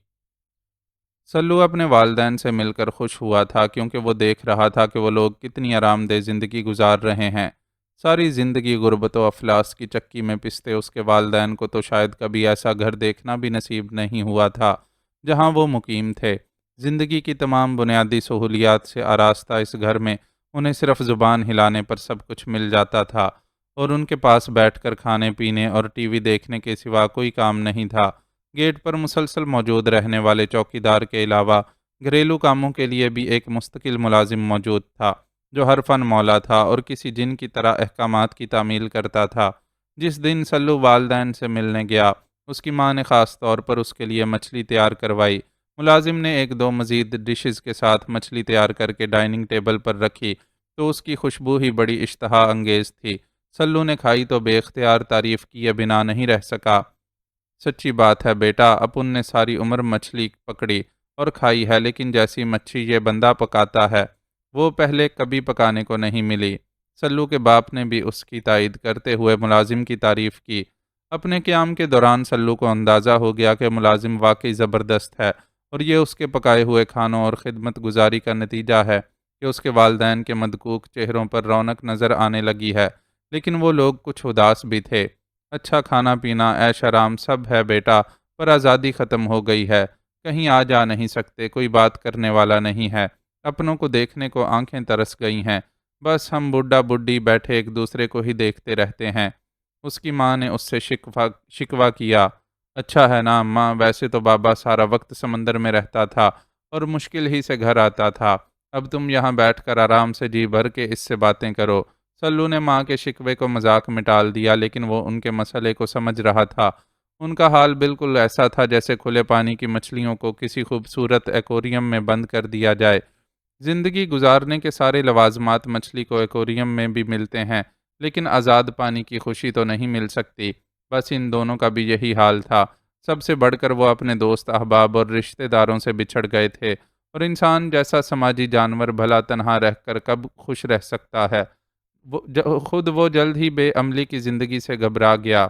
سلو اپنے والدین سے مل کر خوش ہوا تھا، کیونکہ وہ دیکھ رہا تھا کہ وہ لوگ کتنی آرام دہ زندگی گزار رہے ہیں۔ ساری زندگی غربت و افلاس کی چکی میں پستے اس کے والدین کو تو شاید کبھی ایسا گھر دیکھنا بھی نصیب نہیں ہوا تھا جہاں وہ مقیم تھے۔ زندگی کی تمام بنیادی سہولیات سے آراستہ اس گھر میں انہیں صرف زبان ہلانے پر سب کچھ مل جاتا تھا، اور ان کے پاس بیٹھ کر کھانے پینے اور ٹی وی دیکھنے کے سوا کوئی کام نہیں تھا۔ گیٹ پر مسلسل موجود رہنے والے چوکیدار کے علاوہ گھریلو کاموں کے لیے بھی ایک مستقل ملازم موجود تھا، جو ہر فن مولا تھا اور کسی جن کی طرح احکامات کی تعمیل کرتا تھا۔ جس دن سلو والدین سے ملنے گیا، اس کی ماں نے خاص طور پر اس کے لیے مچھلی تیار کروائی۔ ملازم نے ایک دو مزید ڈشز کے ساتھ مچھلی تیار کر کے ڈائننگ ٹیبل پر رکھی تو اس کی خوشبو ہی بڑی اشتہا انگیز تھی۔ سلو نے کھائی تو بے اختیار تعریف کیے بنا نہیں رہ سکا۔ سچی بات ہے بیٹا، اپن نے ساری عمر مچھلی پکڑی اور کھائی ہے، لیکن جیسی مچھلی یہ بندہ پکاتا ہے وہ پہلے کبھی پکانے کو نہیں ملی۔ سلو کے باپ نے بھی اس کی تائید کرتے ہوئے ملازم کی تعریف کی۔ اپنے قیام کے دوران سلو کو اندازہ ہو گیا کہ ملازم واقعی زبردست ہے، اور یہ اس کے پکائے ہوئے کھانوں اور خدمت گزاری کا نتیجہ ہے کہ اس کے والدین کے مدکوک چہروں پر رونق نظر آنے لگی ہے، لیکن وہ لوگ کچھ اداس بھی تھے۔ اچھا کھانا پینا، عیش آرام سب ہے بیٹا، پر آزادی ختم ہو گئی ہے۔ کہیں آ جا نہیں سکتے، کوئی بات کرنے والا نہیں ہے، اپنوں کو دیکھنے کو آنکھیں ترس گئی ہیں، بس ہم بڈھا بڈھی بیٹھے ایک دوسرے کو ہی دیکھتے رہتے ہیں۔ اس کی ماں نے اس سے شکوہ کیا۔ اچھا ہے نا اماں، ویسے تو بابا سارا وقت سمندر میں رہتا تھا اور مشکل ہی سے گھر آتا تھا، اب تم یہاں بیٹھ کر آرام سے جی بھر کے اس سے باتیں کرو۔ سلو نے ماں کے شکوے کو مذاق میں ٹال دیا، لیکن وہ ان کے مسئلے کو سمجھ رہا تھا۔ ان کا حال بالکل ایسا تھا جیسے کھلے پانی کی مچھلیوں کو کسی خوبصورت ایکویریم میں بند کر دیا جائے۔ زندگی گزارنے کے سارے لوازمات مچھلی کو ایکویریم میں بھی ملتے ہیں، لیکن آزاد پانی کی خوشی تو نہیں مل سکتی۔ بس ان دونوں کا بھی یہی حال تھا۔ سب سے بڑھ کر وہ اپنے دوست احباب اور رشتہ داروں سے بچھڑ گئے تھے، اور انسان جیسا سماجی جانور بھلا تنہا رہ کر کب خوش رہ سکتا ہے؟ خود وہ جلد ہی بے عملی کی زندگی سے گھبرا گیا۔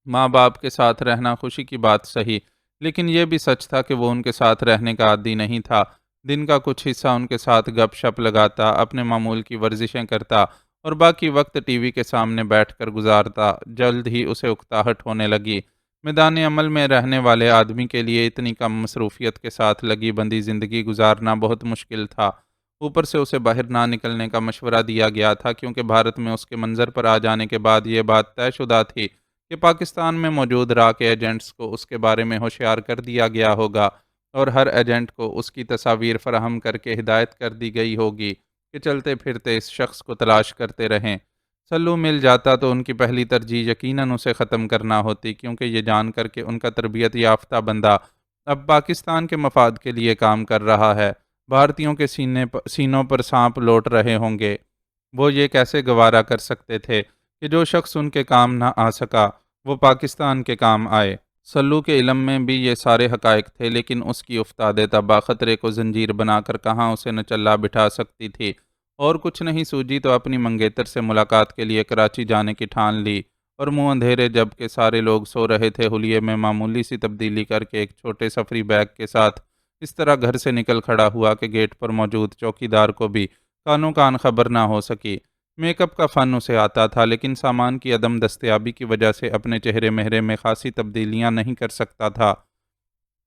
ماں باپ کے ساتھ رہنا خوشی کی بات صحیح، لیکن یہ بھی سچ تھا کہ وہ ان کے ساتھ رہنے کا عادی نہیں تھا۔ دن کا کچھ حصہ ان کے ساتھ گپ شپ لگاتا، اپنے معمول کی ورزشیں کرتا، اور باقی وقت ٹی وی کے سامنے بیٹھ کر گزارتا۔ جلد ہی اسے اکتاہٹ ہونے لگی۔ میدان عمل میں رہنے والے آدمی کے لیے اتنی کم مصروفیت کے ساتھ لگی بندی زندگی گزارنا بہت مشکل تھا۔ اوپر سے اسے باہر نہ نکلنے کا مشورہ دیا گیا تھا، کیونکہ بھارت میں اس کے منظر پر آ جانے کے بعد یہ بات طے شدہ تھی کہ پاکستان میں موجود را کے ایجنٹس کو اس کے بارے میں ہوشیار کر دیا گیا ہوگا، اور ہر ایجنٹ کو اس کی تصاویر فراہم کر کے ہدایت کر دی گئی ہوگی کہ چلتے پھرتے اس شخص کو تلاش کرتے رہیں۔ سلو مل جاتا تو ان کی پہلی ترجیح یقیناً اسے ختم کرنا ہوتی، کیونکہ یہ جان کر کہ ان کا تربیت یافتہ بندہ اب پاکستان کے مفاد کے لیے کام کر رہا ہے، بھارتیوں کے سینوں پر سانپ لوٹ رہے ہوں گے، وہ یہ کیسے گوارا کر سکتے تھے کہ جو شخص ان کے کام نہ آ سکا وہ پاکستان کے کام آئے؟ سلو کے علم میں بھی یہ سارے حقائق تھے، لیکن اس کی افتاد تباہ خطرے کو زنجیر بنا کر کہاں اسے نچلا بٹھا سکتی تھی، اور کچھ نہیں سوجی تو اپنی منگیتر سے ملاقات کے لیے کراچی جانے کی ٹھان لی، اور منہ اندھیرے جب کہ سارے لوگ سو رہے تھے حلیے میں معمولی سی تبدیلی کر کے ایک چھوٹے سفری بیگ کے ساتھ اس طرح گھر سے نکل کھڑا ہوا کہ گیٹ پر موجود چوکیدار کو بھی کانوں کان خبر نہ ہو سکی۔ میک اپ کا فن اسے آتا تھا، لیکن سامان کی عدم دستیابی کی وجہ سے اپنے چہرے مہرے میں خاصی تبدیلیاں نہیں کر سکتا تھا۔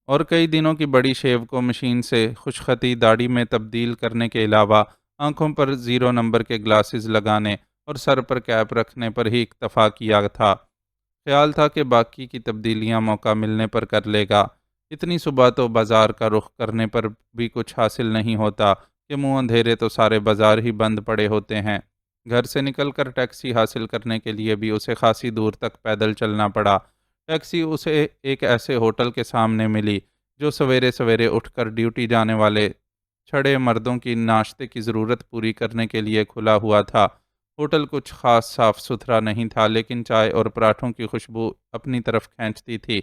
اور کئی دنوں کی بڑی شیو کو مشین سے خشخطی داڑھی میں تبدیل کرنے کے علاوہ آنکھوں پر 0 نمبر کے گلاسز لگانے اور سر پر کیپ رکھنے پر ہی اکتفا کیا تھا۔ خیال تھا کہ باقی کی تبدیلیاں موقع ملنے پر کر لے گا۔ اتنی صبح تو بازار کا رخ کرنے پر بھی کچھ حاصل نہیں ہوتا کہ منہ اندھیرے تو سارے بازار ہی بند پڑے ہوتے ہیں۔ گھر سے نکل کر ٹیکسی حاصل کرنے کے لیے بھی اسے خاصی دور تک پیدل چلنا پڑا۔ ٹیکسی اسے ایک ایسے ہوٹل کے سامنے ملی جو سویرے سویرے اٹھ کر ڈیوٹی جانے والے چھڑے مردوں کی ناشتے کی ضرورت پوری کرنے کے لیے کھلا ہوا تھا۔ ہوٹل کچھ خاص صاف ستھرا نہیں تھا، لیکن چائے اور پراٹھوں کی خوشبو اپنی طرف کھینچتی تھی۔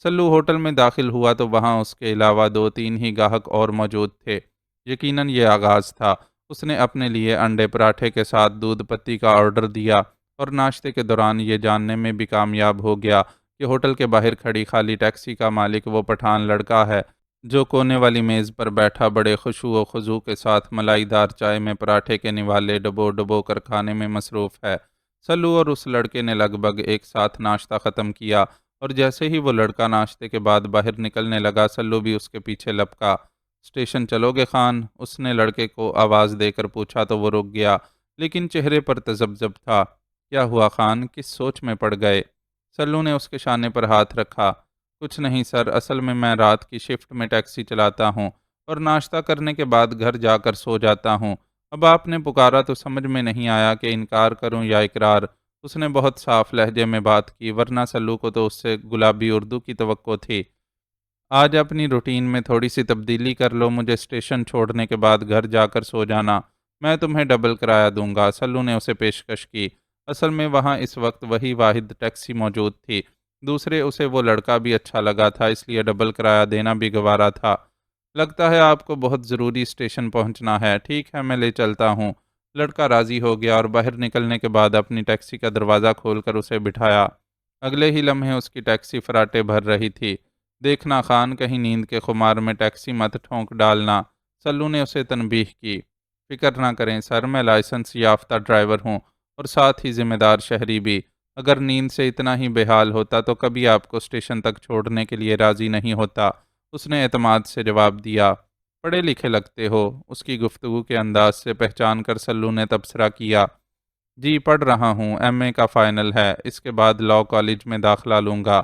سلو ہوٹل میں داخل ہوا تو وہاں اس کے علاوہ 2-3 ہی گاہک اور موجود تھے۔ یقیناً یہ آغاز تھا۔ اس نے اپنے لیے انڈے پراٹھے کے ساتھ دودھ پتی کا آرڈر دیا اور ناشتے کے دوران یہ جاننے میں بھی کامیاب ہو گیا کہ ہوٹل کے باہر کھڑی خالی ٹیکسی کا مالک وہ پٹھان لڑکا ہے جو کونے والی میز پر بیٹھا بڑے خشوع و خضوع کے ساتھ ملائی دار چائے میں پراٹھے کے نوالے ڈبو ڈبو کر کھانے میں مصروف ہے۔ سلو اور اس لڑکے نے لگ بھگ ایک ساتھ ناشتہ ختم کیا، اور جیسے ہی وہ لڑکا ناشتے کے بعد باہر نکلنے لگا، سلو بھی اس کے پیچھے لپکا۔ اسٹیشن چلو گے خان؟ اس نے لڑکے کو آواز دے کر پوچھا تو وہ رک گیا، لیکن چہرے پر تذبذب تھا۔ کیا ہوا خان؟ کس سوچ میں پڑ گئے؟ سلو نے اس کے شانے پر ہاتھ رکھا۔ کچھ نہیں سر، اصل میں رات کی شفٹ میں ٹیکسی چلاتا ہوں اور ناشتہ کرنے کے بعد گھر جا کر سو جاتا ہوں۔ اب آپ نے پکارا تو سمجھ میں نہیں آیا کہ انکار کروں یا اقرار۔ اس نے بہت صاف لہجے میں بات کی، ورنہ سلو کو تو اس سے گلابی اردو کی توقع تھی۔ آج اپنی روٹین میں تھوڑی سی تبدیلی کر لو، مجھے اسٹیشن چھوڑنے کے بعد گھر جا کر سو جانا، میں تمہیں ڈبل کرایہ دوں گا۔ سلو نے اسے پیشکش کی۔ اصل میں وہاں اس وقت وہی واحد ٹیکسی موجود تھی۔ دوسرے اسے وہ لڑکا بھی اچھا لگا تھا، اس لیے ڈبل کرایہ دینا بھی گوارا تھا۔ لگتا ہے آپ کو بہت ضروری اسٹیشن پہنچنا ہے، ٹھیک ہے میں لے چلتا ہوں۔ لڑکا راضی ہو گیا اور باہر نکلنے کے بعد اپنی ٹیکسی کا دروازہ کھول کر اسے بٹھایا۔ اگلے ہی لمحے اس کی ٹیکسی فراٹے بھر رہی تھی۔ دیکھنا خان، کہیں نیند کے خمار میں ٹیکسی مت ٹھونک ڈالنا، سلو نے اسے تنبیہ کی۔ فکر نہ کریں سر، میں لائسنس یافتہ ڈرائیور ہوں اور ساتھ ہی ذمہ دار شہری بھی۔ اگر نیند سے اتنا ہی بے حال ہوتا تو کبھی آپ کو اسٹیشن تک چھوڑنے کے لیے راضی نہیں ہوتا، اس نے اعتماد سے جواب دیا۔ پڑھے لکھے لگتے ہو، اس کی گفتگو کے انداز سے پہچان کر سلو نے تبصرہ کیا۔ جی پڑھ رہا ہوں، ایم اے کا فائنل ہے، اس کے بعد لاء کالج میں داخلہ لوں گا۔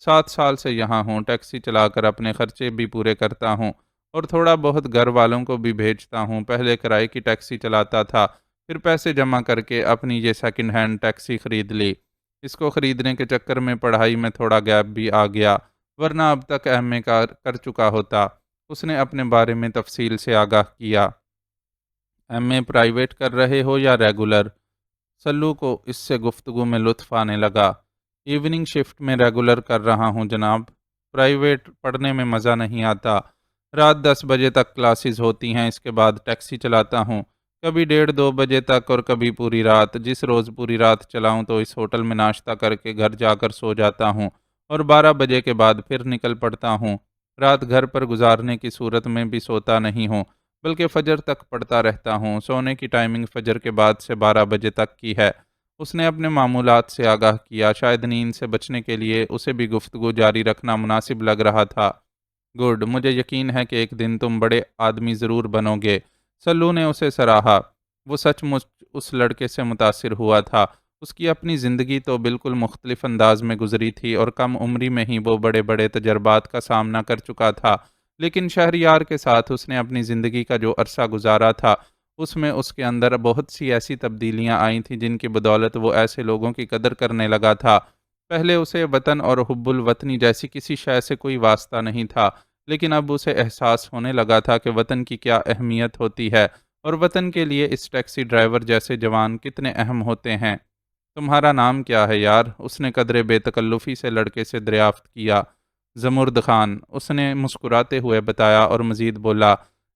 7 سال سے یہاں ہوں، ٹیکسی چلا کر اپنے خرچے بھی پورے کرتا ہوں اور تھوڑا بہت گھر والوں کو بھی بھیجتا ہوں۔ پہلے کرائے کی ٹیکسی چلاتا تھا، پھر پیسے جمع کر کے اپنی یہ سیکنڈ ہینڈ ٹیکسی خرید لی۔ اس کو خریدنے کے چکر میں پڑھائی میں تھوڑا گیپ بھی آ گیا، ورنہ اب تک ایم اے کر چکا ہوتا۔ اس نے اپنے بارے میں تفصیل سے آگاہ کیا۔ ایم اے پرائیویٹ کر رہے ہو یا ریگولر؟ سلو کو اس سے گفتگو میں لطف آنے لگا۔ ایوننگ شفٹ میں ریگولر کر رہا ہوں جناب، پرائیویٹ پڑھنے میں مزہ نہیں آتا۔ رات 10 بجے تک کلاسز ہوتی ہیں، اس کے بعد ٹیکسی چلاتا ہوں، کبھی 1:30-2 بجے تک اور کبھی پوری رات۔ جس روز پوری رات چلاؤں تو اس ہوٹل میں ناشتہ کر کے گھر جا کر سو جاتا ہوں اور 12 بجے کے بعد پھر نکل پڑتا ہوں۔ رات گھر پر گزارنے کی صورت میں بھی سوتا نہیں ہوں، بلکہ فجر تک پڑھتا رہتا ہوں۔ سونے کی ٹائمنگ فجر کے بعد سے 12 بجے تک کی ہے۔ اس نے اپنے معمولات سے آگاہ کیا، شاید نیند سے بچنے کے لیے اسے بھی گفتگو جاری رکھنا مناسب لگ رہا تھا۔ گڈ، مجھے یقین ہے کہ ایک دن تم بڑے آدمی ضرور بنو گے، سلو نے اسے سراہا۔ وہ سچ مچ اس لڑکے سے متاثر ہوا تھا۔ اس کی اپنی زندگی تو بالکل مختلف انداز میں گزری تھی اور کم عمری میں ہی وہ بڑے بڑے تجربات کا سامنا کر چکا تھا، لیکن شہریار کے ساتھ اس نے اپنی زندگی کا جو عرصہ گزارا تھا اس میں اس کے اندر بہت سی ایسی تبدیلیاں آئی تھیں جن کی بدولت وہ ایسے لوگوں کی قدر کرنے لگا تھا۔ پہلے اسے وطن اور حب الوطنی جیسی کسی شے سے کوئی واسطہ نہیں تھا، لیکن اب اسے احساس ہونے لگا تھا کہ وطن کی کیا اہمیت ہوتی ہے اور وطن کے لیے اس ٹیکسی ڈرائیور جیسے جوان کتنے اہم ہوتے ہیں۔ تمہارا نام کیا ہے یار؟ اس نے قدرے بے تکلفی سے لڑکے سے دریافت کیا۔ زمرد خان، اس نے مسکراتے ہوئے بتایا اور مزید بولا،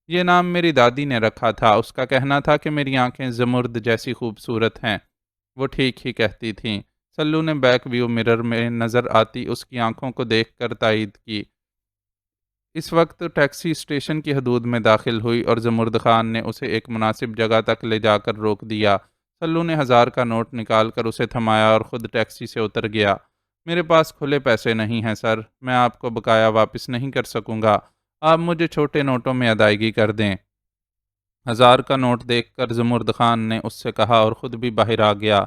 یہ نام میری دادی نے رکھا تھا، اس کا کہنا تھا کہ میری آنکھیں زمرد جیسی خوبصورت ہیں۔ وہ ٹھیک ہی کہتی تھیں، سلو نے بیک ویو مرر میں نظر آتی اس کی آنکھوں کو دیکھ کر تائید کی۔ اس وقت ٹیکسی اسٹیشن کی حدود میں داخل ہوئی اور زمرد خان نے اسے ایک مناسب جگہ تک لے جا کر روک دیا۔ سلو نے 1000 کا نوٹ نکال کر اسے تھمایا اور خود ٹیکسی سے اتر گیا۔ میرے پاس کھلے پیسے نہیں ہیں سر، میں آپ کو بقایا واپس نہیں کر سکوں گا، آپ مجھے چھوٹے نوٹوں میں ادائیگی کر دیں۔ 1000 کا نوٹ دیکھ کر زمرد خان نے اس سے کہا اور خود بھی باہر آ گیا۔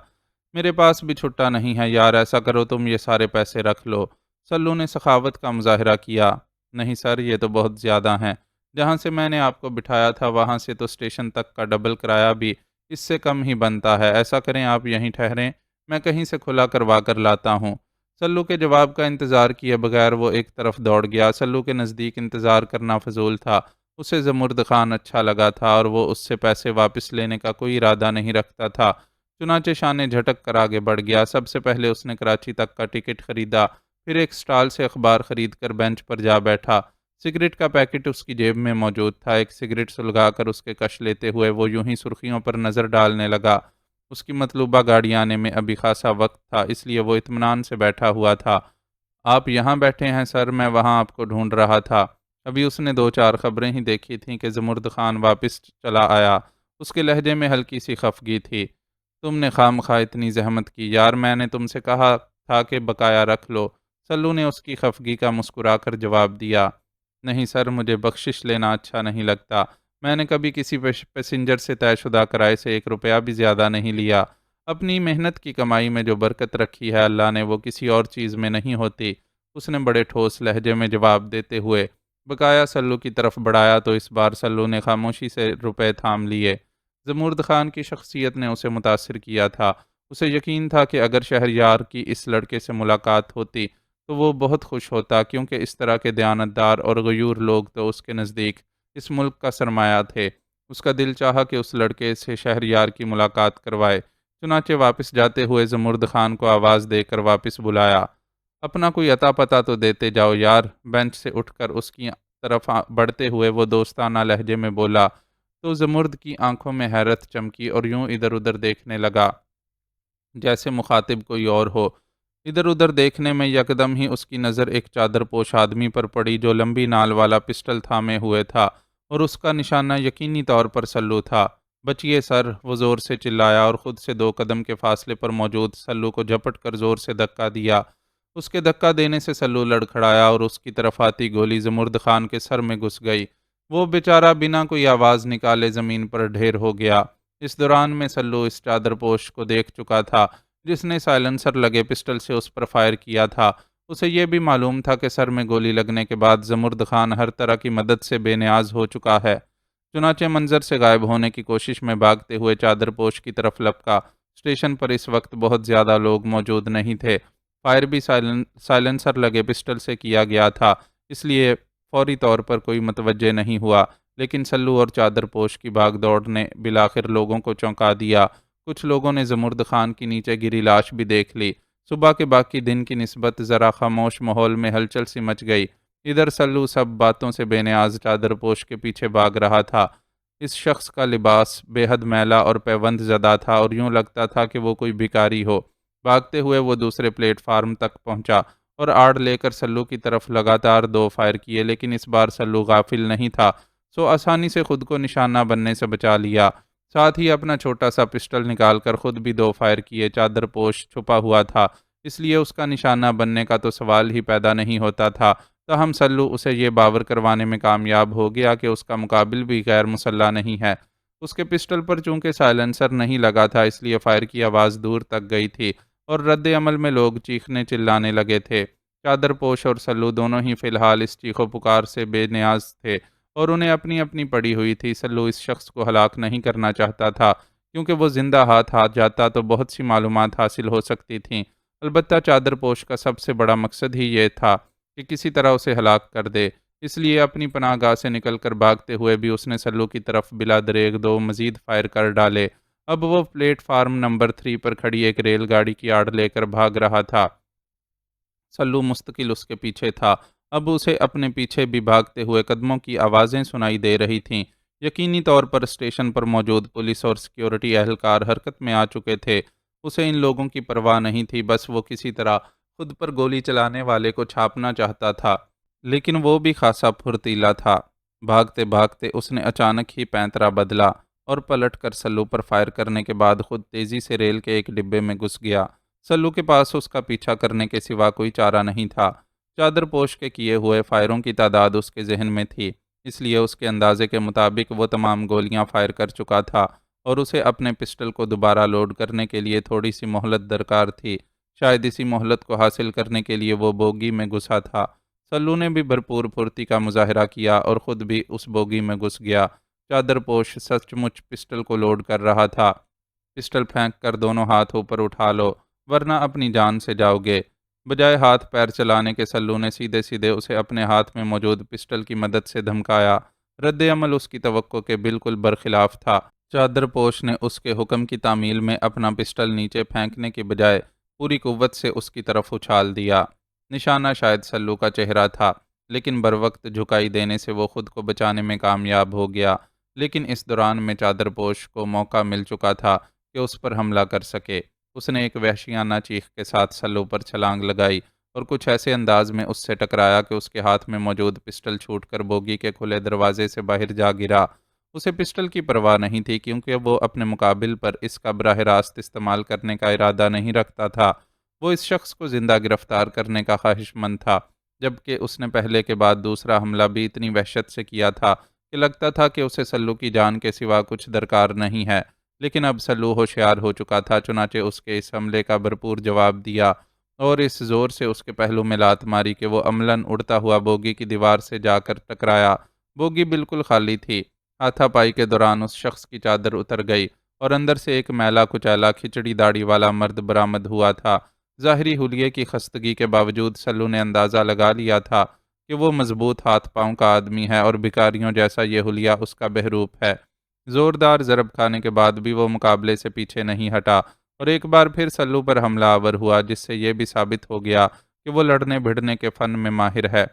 میرے پاس بھی چھٹا نہیں ہے یار، ایسا کرو تم یہ سارے پیسے رکھ لو۔ سلو نے سخاوت کا مظاہرہ کیا۔ نہیں سر، یہ تو بہت زیادہ ہیں، جہاں سے میں نے آپ کو بٹھایا تھا وہاں سے تو اسٹیشن تک کا ڈبل کرایہ بھی اس سے کم ہی بنتا ہے، ایسا کریں آپ یہیں ٹھہریں، میں کہیں سے کھلا کروا کر لاتا ہوں۔ سلو کے جواب کا انتظار کیے بغیر وہ ایک طرف دوڑ گیا۔ سلو کے نزدیک انتظار کرنا فضول تھا، اسے زمرد خان اچھا لگا تھا اور وہ اس سے پیسے واپس لینے کا کوئی ارادہ نہیں رکھتا تھا۔ چنانچہ شانے جھٹک کر آگے بڑھ گیا۔ سب سے پہلے اس نے کراچی تک کا ٹکٹ خریدا، پھر ایک سٹال سے اخبار خرید کر بینچ پر جا بیٹھا۔ سگریٹ کا پیکٹ اس کی جیب میں موجود تھا۔ ایک سگریٹ سلگا کر اس کے کش لیتے ہوئے وہ یوں ہی سرخیوں پر نظر ڈالنے لگا۔ اس کی مطلوبہ گاڑی آنے میں ابھی خاصا وقت تھا، اس لیے وہ اطمینان سے بیٹھا ہوا تھا۔ آپ یہاں بیٹھے ہیں سر، میں وہاں آپ کو ڈھونڈ رہا تھا۔ ابھی اس نے 2 4 خبریں ہی دیکھی تھیں کہ زمرد خان واپس چلا آیا۔ اس کے لہجے میں ہلکی سی خفگی تھی۔ تم نے خواہ مخواہ اتنی زحمت کی یار، میں نے تم سے کہا تھا کہ بقایا رکھ لو۔ سلو نے اس کی خفگی کا مسکرا کر جواب دیا۔ نہیں سر، مجھے بخشش لینا اچھا نہیں لگتا، میں نے کبھی کسی پیسنجر سے طے شدہ کرائے سے 1 روپیہ بھی زیادہ نہیں لیا۔ اپنی محنت کی کمائی میں جو برکت رکھی ہے اللہ نے، وہ کسی اور چیز میں نہیں ہوتی، اس نے بڑے ٹھوس لہجے میں جواب دیتے ہوئے بقایا سلو کی طرف بڑھایا تو اس بار سلو نے خاموشی سے روپے تھام لیے۔ زمرد خان کی شخصیت نے اسے متاثر کیا تھا۔ اسے یقین تھا کہ اگر شہریار کی اس لڑکے سے ملاقات ہوتی تو وہ بہت خوش ہوتا، کیونکہ اس طرح کے دیانتدار اور غیور لوگ تو اس کے نزدیک اس ملک کا سرمایہ تھے۔ اس کا دل چاہا کہ اس لڑکے سے شہریار کی ملاقات کروائے۔ چنانچہ واپس جاتے ہوئے زمرد خان کو آواز دے کر واپس بلایا۔ اپنا کوئی عطا پتہ تو دیتے جاؤ یار۔ بینچ سے اٹھ کر اس کی طرف بڑھتے ہوئے وہ دوستانہ لہجے میں بولا تو زمرد کی آنکھوں میں حیرت چمکی اور یوں ادھر ادھر دیکھنے لگا جیسے مخاطب کوئی اور ہو۔ ادھر ادھر دیکھنے میں یکدم ہی اس کی نظر ایک چادر پوش آدمی پر پڑی جو لمبی نال والا پسٹل تھامے ہوئے تھا اور اس کا نشانہ یقینی طور پر سلو تھا۔ بچیے سر، وہ زور سے چلایا اور خود سے 2 قدم کے فاصلے پر موجود سلو کو جھپٹ کر زور سے دھکا دیا۔ اس کے دھکا دینے سے سلو لڑکھڑایا اور اس کی طرف آتی گولی زمرد خان کے سر میں گھس گئی۔ وہ بیچارہ بنا کوئی آواز نکالے زمین پر ڈھیر ہو گیا۔ اس دوران میں سلو اس چادر پوش کو دیکھ چکا تھا جس نے سائلنسر لگے پسٹل سے اس پر فائر کیا تھا۔ اسے یہ بھی معلوم تھا کہ سر میں گولی لگنے کے بعد زمرد خان ہر طرح کی مدد سے بے نیاز ہو چکا ہے۔ چنانچہ منظر سے غائب ہونے کی کوشش میں بھاگتے ہوئے چادر پوش کی طرف لپکا۔ اسٹیشن پر اس وقت بہت زیادہ لوگ موجود نہیں تھے۔ فائر بھی سائلنسر لگے پسٹل سے کیا گیا تھا، اس لیے فوری طور پر کوئی متوجہ نہیں ہوا، لیکن سلو اور چادر پوش کی بھاگ دوڑ نے بالآخر لوگوں کو چونکا دیا۔ کچھ لوگوں نے زمرد خان کی نیچے گری لاش بھی دیکھ لی۔ صبح کے باقی دن کی نسبت ذرا خاموش ماحول میں ہلچل سی مچ گئی۔ ادھر سلو سب باتوں سے بے نیاز چادر پوش کے پیچھے بھاگ رہا تھا۔ اس شخص کا لباس بے حد میلا اور پیوند زدہ تھا اور یوں لگتا تھا کہ وہ کوئی بھکاری ہو۔ بھاگتے ہوئے وہ دوسرے پلیٹ فارم تک پہنچا اور آڑ لے کر سلو کی طرف لگاتار 2 فائر کیے، لیکن اس بار سلو غافل نہیں تھا، سو آسانی سے خود کو نشانہ بننے سے بچا لیا۔ ساتھ ہی اپنا چھوٹا سا پسٹل نکال کر خود بھی 2 فائر کیے۔ چادر پوش چھپا ہوا تھا، اس لیے اس کا نشانہ بننے کا تو سوال ہی پیدا نہیں ہوتا تھا، تاہم سلو اسے یہ باور کروانے میں کامیاب ہو گیا کہ اس کا مقابل بھی غیر مسلح نہیں ہے۔ اس کے پسٹل پر چونکہ سائلنسر نہیں لگا تھا، اس لیے فائر کی آواز دور تک گئی تھی اور رد عمل میں لوگ چیخنے چلانے لگے تھے۔ چادر پوش اور سلو دونوں ہی فی الحال اس چیخ و پکار سے بے نیاز تھے اور انہیں اپنی اپنی پڑی ہوئی تھی۔ سلو اس شخص کو ہلاک نہیں کرنا چاہتا تھا، کیونکہ وہ زندہ ہاتھ جاتا تو بہت سی معلومات حاصل ہو سکتی تھیں۔ البتہ چادر پوش کا سب سے بڑا مقصد ہی یہ تھا کہ کسی طرح اسے ہلاک کر دے، اس لیے اپنی پناہ گاہ سے نکل کر بھاگتے ہوئے بھی اس نے سلو کی طرف بلا دریغ 2 مزید فائر کر ڈالے۔ اب وہ پلیٹ فارم نمبر 3 پر کھڑی ایک ریل گاڑی کی آڑ لے کر بھاگ رہا تھا۔ سلو مستقل اس کے پیچھے تھا۔ اب اسے اپنے پیچھے بھی بھاگتے ہوئے قدموں کی آوازیں سنائی دے رہی تھیں۔ یقینی طور پر اسٹیشن پر موجود پولیس اور سیکیورٹی اہلکار حرکت میں آ چکے تھے۔ اسے ان لوگوں کی پرواہ نہیں تھی، بس وہ کسی طرح خود پر گولی چلانے والے کو چھاپنا چاہتا تھا، لیکن وہ بھی خاصا پھرتیلا تھا۔ بھاگتے بھاگتے اس نے اچانک ہی پینترا بدلا اور پلٹ کر سلو پر فائر کرنے کے بعد خود تیزی سے ریل کے ایک ڈبے میں گھس گیا۔ سلو کے پاس اس کا پیچھا کرنے کے سوا کوئی چارہ نہیں تھا۔ چادر پوش کے کیے ہوئے فائروں کی تعداد اس کے ذہن میں تھی، اس لیے اس کے اندازے کے مطابق وہ تمام گولیاں فائر کر چکا تھا اور اسے اپنے پسٹل کو دوبارہ لوڈ کرنے کے لیے تھوڑی سی مہلت درکار تھی۔ شاید اسی مہلت کو حاصل کرنے کے لیے وہ بوگی میں گھسا تھا۔ سلو نے بھی بھرپور پھرتی کا مظاہرہ کیا اور خود بھی اس بوگی میں گھس گیا۔ چادر پوش سچ مچ پسٹل کو لوڈ کر رہا تھا۔ پسٹل پھینک کر دونوں ہاتھ اوپر اٹھا لو ورنہ اپنی جان سے جاؤ گے۔ بجائے ہاتھ پیر چلانے کے سلو نے سیدھے سیدھے اسے اپنے ہاتھ میں موجود پسٹل کی مدد سے دھمکایا۔ رد عمل اس کی توقع کے بالکل برخلاف تھا۔ چادر پوش نے اس کے حکم کی تعمیل میں اپنا پسٹل نیچے پھینکنے کے بجائے پوری قوت سے اس کی طرف اچھال دیا۔ نشانہ شاید سلو کا چہرہ تھا، لیکن بروقت جھکائی دینے سے وہ خود کو بچانے میں کامیاب ہو گیا۔ لیکن اس دوران میں چادر پوش کو موقع مل چکا تھا کہ اس پر حملہ کر سکے۔ اس نے ایک وحشیانہ چیخ کے ساتھ سلو پر چھلانگ لگائی اور کچھ ایسے انداز میں اس سے ٹکرایا کہ اس کے ہاتھ میں موجود پسٹل چھوٹ کر بوگی کے کھلے دروازے سے باہر جا گرا۔ اسے پسٹل کی پرواہ نہیں تھی کیونکہ وہ اپنے مقابل پر اس کا براہ راست استعمال کرنے کا ارادہ نہیں رکھتا تھا۔ وہ اس شخص کو زندہ گرفتار کرنے کا خواہش مند تھا، جبکہ اس نے پہلے کے بعد دوسرا حملہ بھی اتنی وحشت سے کیا تھا کہ لگتا تھا کہ اسے سلو کی جان کے سوا کچھ درکار نہیں ہے۔ لیکن اب سلو ہوشیار ہو چکا تھا، چنانچہ اس کے اس حملے کا بھرپور جواب دیا اور اس زور سے اس کے پہلو میں لات ماری کہ وہ عملاً اڑتا ہوا بوگی کی دیوار سے جا کر ٹکرایا۔ بوگی بالکل خالی تھی۔ ہاتھا پائی کے دوران اس شخص کی چادر اتر گئی اور اندر سے ایک میلا کچیلا کھچڑی داڑھی والا مرد برآمد ہوا تھا۔ ظاہری حلیے کی خستگی کے باوجود سلو نے اندازہ لگا لیا تھا کہ وہ مضبوط ہاتھ پاؤں کا آدمی ہے اور بھکاریوں جیسا یہ حلیہ اس کا بہروپ ہے۔ زوردار ضرب کھانے کے بعد بھی وہ مقابلے سے پیچھے نہیں ہٹا اور ایک بار پھر سلو پر حملہ آور ہوا، جس سے یہ بھی ثابت ہو گیا کہ وہ لڑنے بھڑنے کے فن میں ماہر ہے۔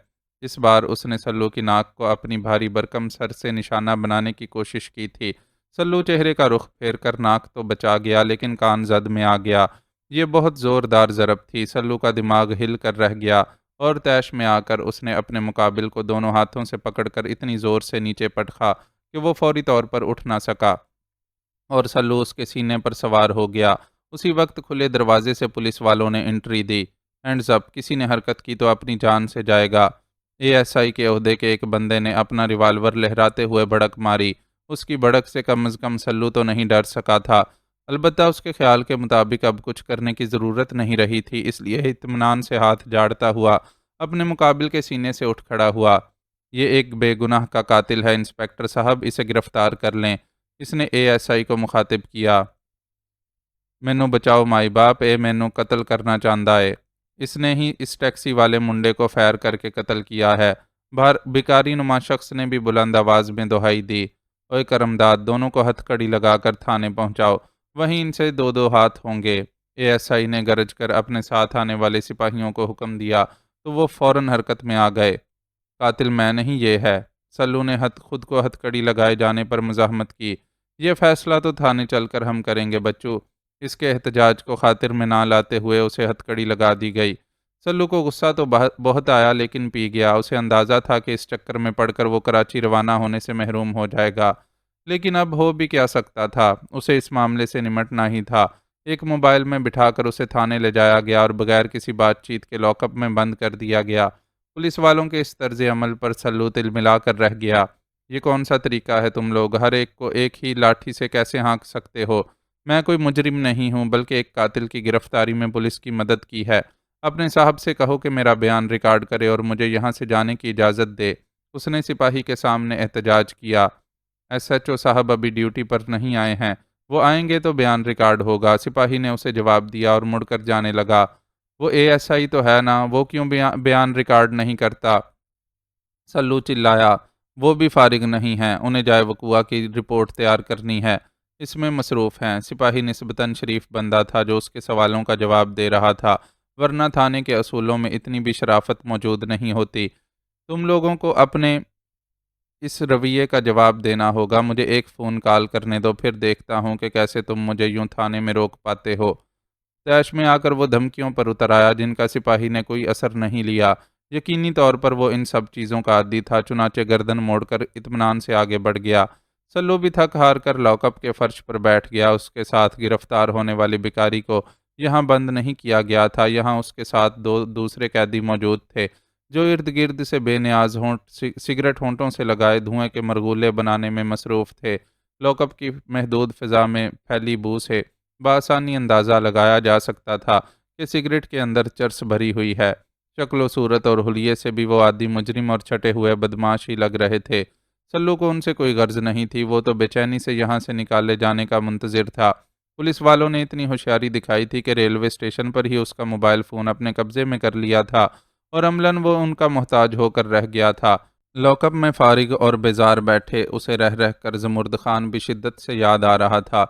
اس بار اس نے سلو کی ناک کو اپنی بھاری بھرکم سر سے نشانہ بنانے کی کوشش کی تھی۔ سلو چہرے کا رخ پھیر کر ناک تو بچا گیا لیکن کان زد میں آ گیا۔ یہ بہت زوردار ضرب تھی۔ سلو کا دماغ ہل کر رہ گیا اور طیش میں آ کر اس نے اپنے مقابل کو دونوں ہاتھوں سے پکڑ کر اتنی زور سے نیچے پٹخا کہ وہ فوری طور پر اٹھ نہ سکا اور سلو اس کے سینے پر سوار ہو گیا۔ اسی وقت کھلے دروازے سے پولیس والوں نے انٹری دی۔ ہینڈز اپ، کسی نے حرکت کی تو اپنی جان سے جائے گا۔ اے ایس آئی کے عہدے کے ایک بندے نے اپنا ریوالور لہراتے ہوئے بھڑک ماری۔ اس کی بھڑک سے کم از کم سلو تو نہیں ڈر سکا تھا، البتہ اس کے خیال کے مطابق اب کچھ کرنے کی ضرورت نہیں رہی تھی، اس لیے اطمینان سے ہاتھ جاڑتا ہوا اپنے مقابل کے سینے سے اٹھ کھڑا ہوا۔ یہ ایک بے گناہ کا قاتل ہے انسپکٹر صاحب، اسے گرفتار کر لیں۔ اس نے اے ایس آئی کو مخاطب کیا۔ مینوں بچاؤ مائی باپ، اے مینوں قتل کرنا چاہندا ہے۔ اس نے ہی اس ٹیکسی والے منڈے کو فائر کر کے قتل کیا ہے۔ بھکاری نما شخص نے بھی بلند آواز میں دہائی دی۔ اوے کرمداد، دونوں کو ہتھ کڑی لگا کر تھانے پہنچاؤ، وہیں ان سے دو دو ہاتھ ہوں گے۔ اے ایس آئی نے گرج کر اپنے ساتھ آنے والے سپاہیوں کو حکم دیا تو وہ فوراً حرکت میں آ گئے۔ قاتل میں نہیں، یہ ہے۔ سلو نے خود کو ہتھ کڑی لگائے جانے پر مزاحمت کی۔ یہ فیصلہ تو تھانے چل کر ہم کریں گے بچو۔ اس کے احتجاج کو خاطر میں نہ لاتے ہوئے اسے ہتھ کڑی لگا دی گئی۔ سلو کو غصہ تو بہت آیا لیکن پی گیا۔ اسے اندازہ تھا کہ اس چکر میں پڑ کر وہ کراچی روانہ ہونے سے محروم ہو جائے گا، لیکن اب ہو بھی کیا سکتا تھا، اسے اس معاملے سے نمٹنا ہی تھا۔ ایک موبائل میں بٹھا کر اسے تھانے لے جایا گیا اور بغیر کسی بات چیت کے لاک اپ میں بند کر دیا گیا۔ پولیس والوں کے اس طرز عمل پر سلو تل ملا کر رہ گیا۔ یہ کون سا طریقہ ہے تم لوگ؟ ہر ایک کو ایک ہی لاٹھی سے کیسے ہانک سکتے ہو؟ میں کوئی مجرم نہیں ہوں بلکہ ایک قاتل کی گرفتاری میں پولیس کی مدد کی ہے۔ اپنے صاحب سے کہو کہ میرا بیان ریکارڈ کرے اور مجھے یہاں سے جانے کی اجازت دے۔ اس نے سپاہی کے سامنے احتجاج کیا۔ ایس ایچ او صاحب ابھی ڈیوٹی پر نہیں آئے ہیں، وہ آئیں گے تو بیان ریکارڈ ہوگا۔ سپاہی نے اسے جواب دیا اور مڑ کر جانے لگا۔ وہ اے ایس آئی تو ہے نا، وہ کیوں بیان ریکارڈ نہیں کرتا؟ سلو چلایا۔ وہ بھی فارغ نہیں ہیں، انہیں جائے وقوعہ کی رپورٹ تیار کرنی ہے، اس میں مصروف ہیں۔ سپاہی نسبتاً شریف بندہ تھا جو اس کے سوالوں کا جواب دے رہا تھا، ورنہ تھانے کے اصولوں میں اتنی بھی شرافت موجود نہیں ہوتی۔ تم لوگوں کو اپنے اس رویے کا جواب دینا ہوگا۔ مجھے ایک فون کال کرنے دو، پھر دیکھتا ہوں کہ کیسے تم مجھے یوں تھانے میں روک پاتے ہو۔ طیش میں آ کر وہ دھمکیوں پر اتر آیا جن کا سپاہی نے کوئی اثر نہیں لیا۔ یقینی طور پر وہ ان سب چیزوں کا عادی تھا، چنانچہ گردن موڑ کر اطمینان سے آگے بڑھ گیا۔ سلو بھی تھک ہار کر لاک اپ کے فرش پر بیٹھ گیا۔ اس کے ساتھ گرفتار ہونے والے بھکاری کو یہاں بند نہیں کیا گیا تھا، یہاں اس کے ساتھ دو دوسرے قیدی موجود تھے جو ارد گرد سے بے نیاز سگریٹ ہونٹوں سے لگائے دھوئیں کے مرغولے بنانے میں مصروف تھے۔ لاک اپ کی محدود فضا میں پھیلی بو سے بآسانی اندازہ لگایا جا سکتا تھا کہ سگریٹ کے اندر چرس بھری ہوئی ہے۔ شکل و صورت اور حلیے سے بھی وہ عادی مجرم اور چھٹے ہوئے بدماش ہی لگ رہے تھے۔ سلو کو ان سے کوئی غرض نہیں تھی، وہ تو بے چینی سے یہاں سے نکالے جانے کا منتظر تھا۔ پولیس والوں نے اتنی ہوشیاری دکھائی تھی کہ ریلوے اسٹیشن پر ہی اس کا موبائل فون اپنے قبضے میں کر لیا تھا اور عملاً وہ ان کا محتاج ہو کر رہ گیا تھا۔ لاک اپ میں فارغ اور بیزار بیٹھے اسے رہ رہ کر زمرد خان بھی شدت سے یاد آ رہا تھا۔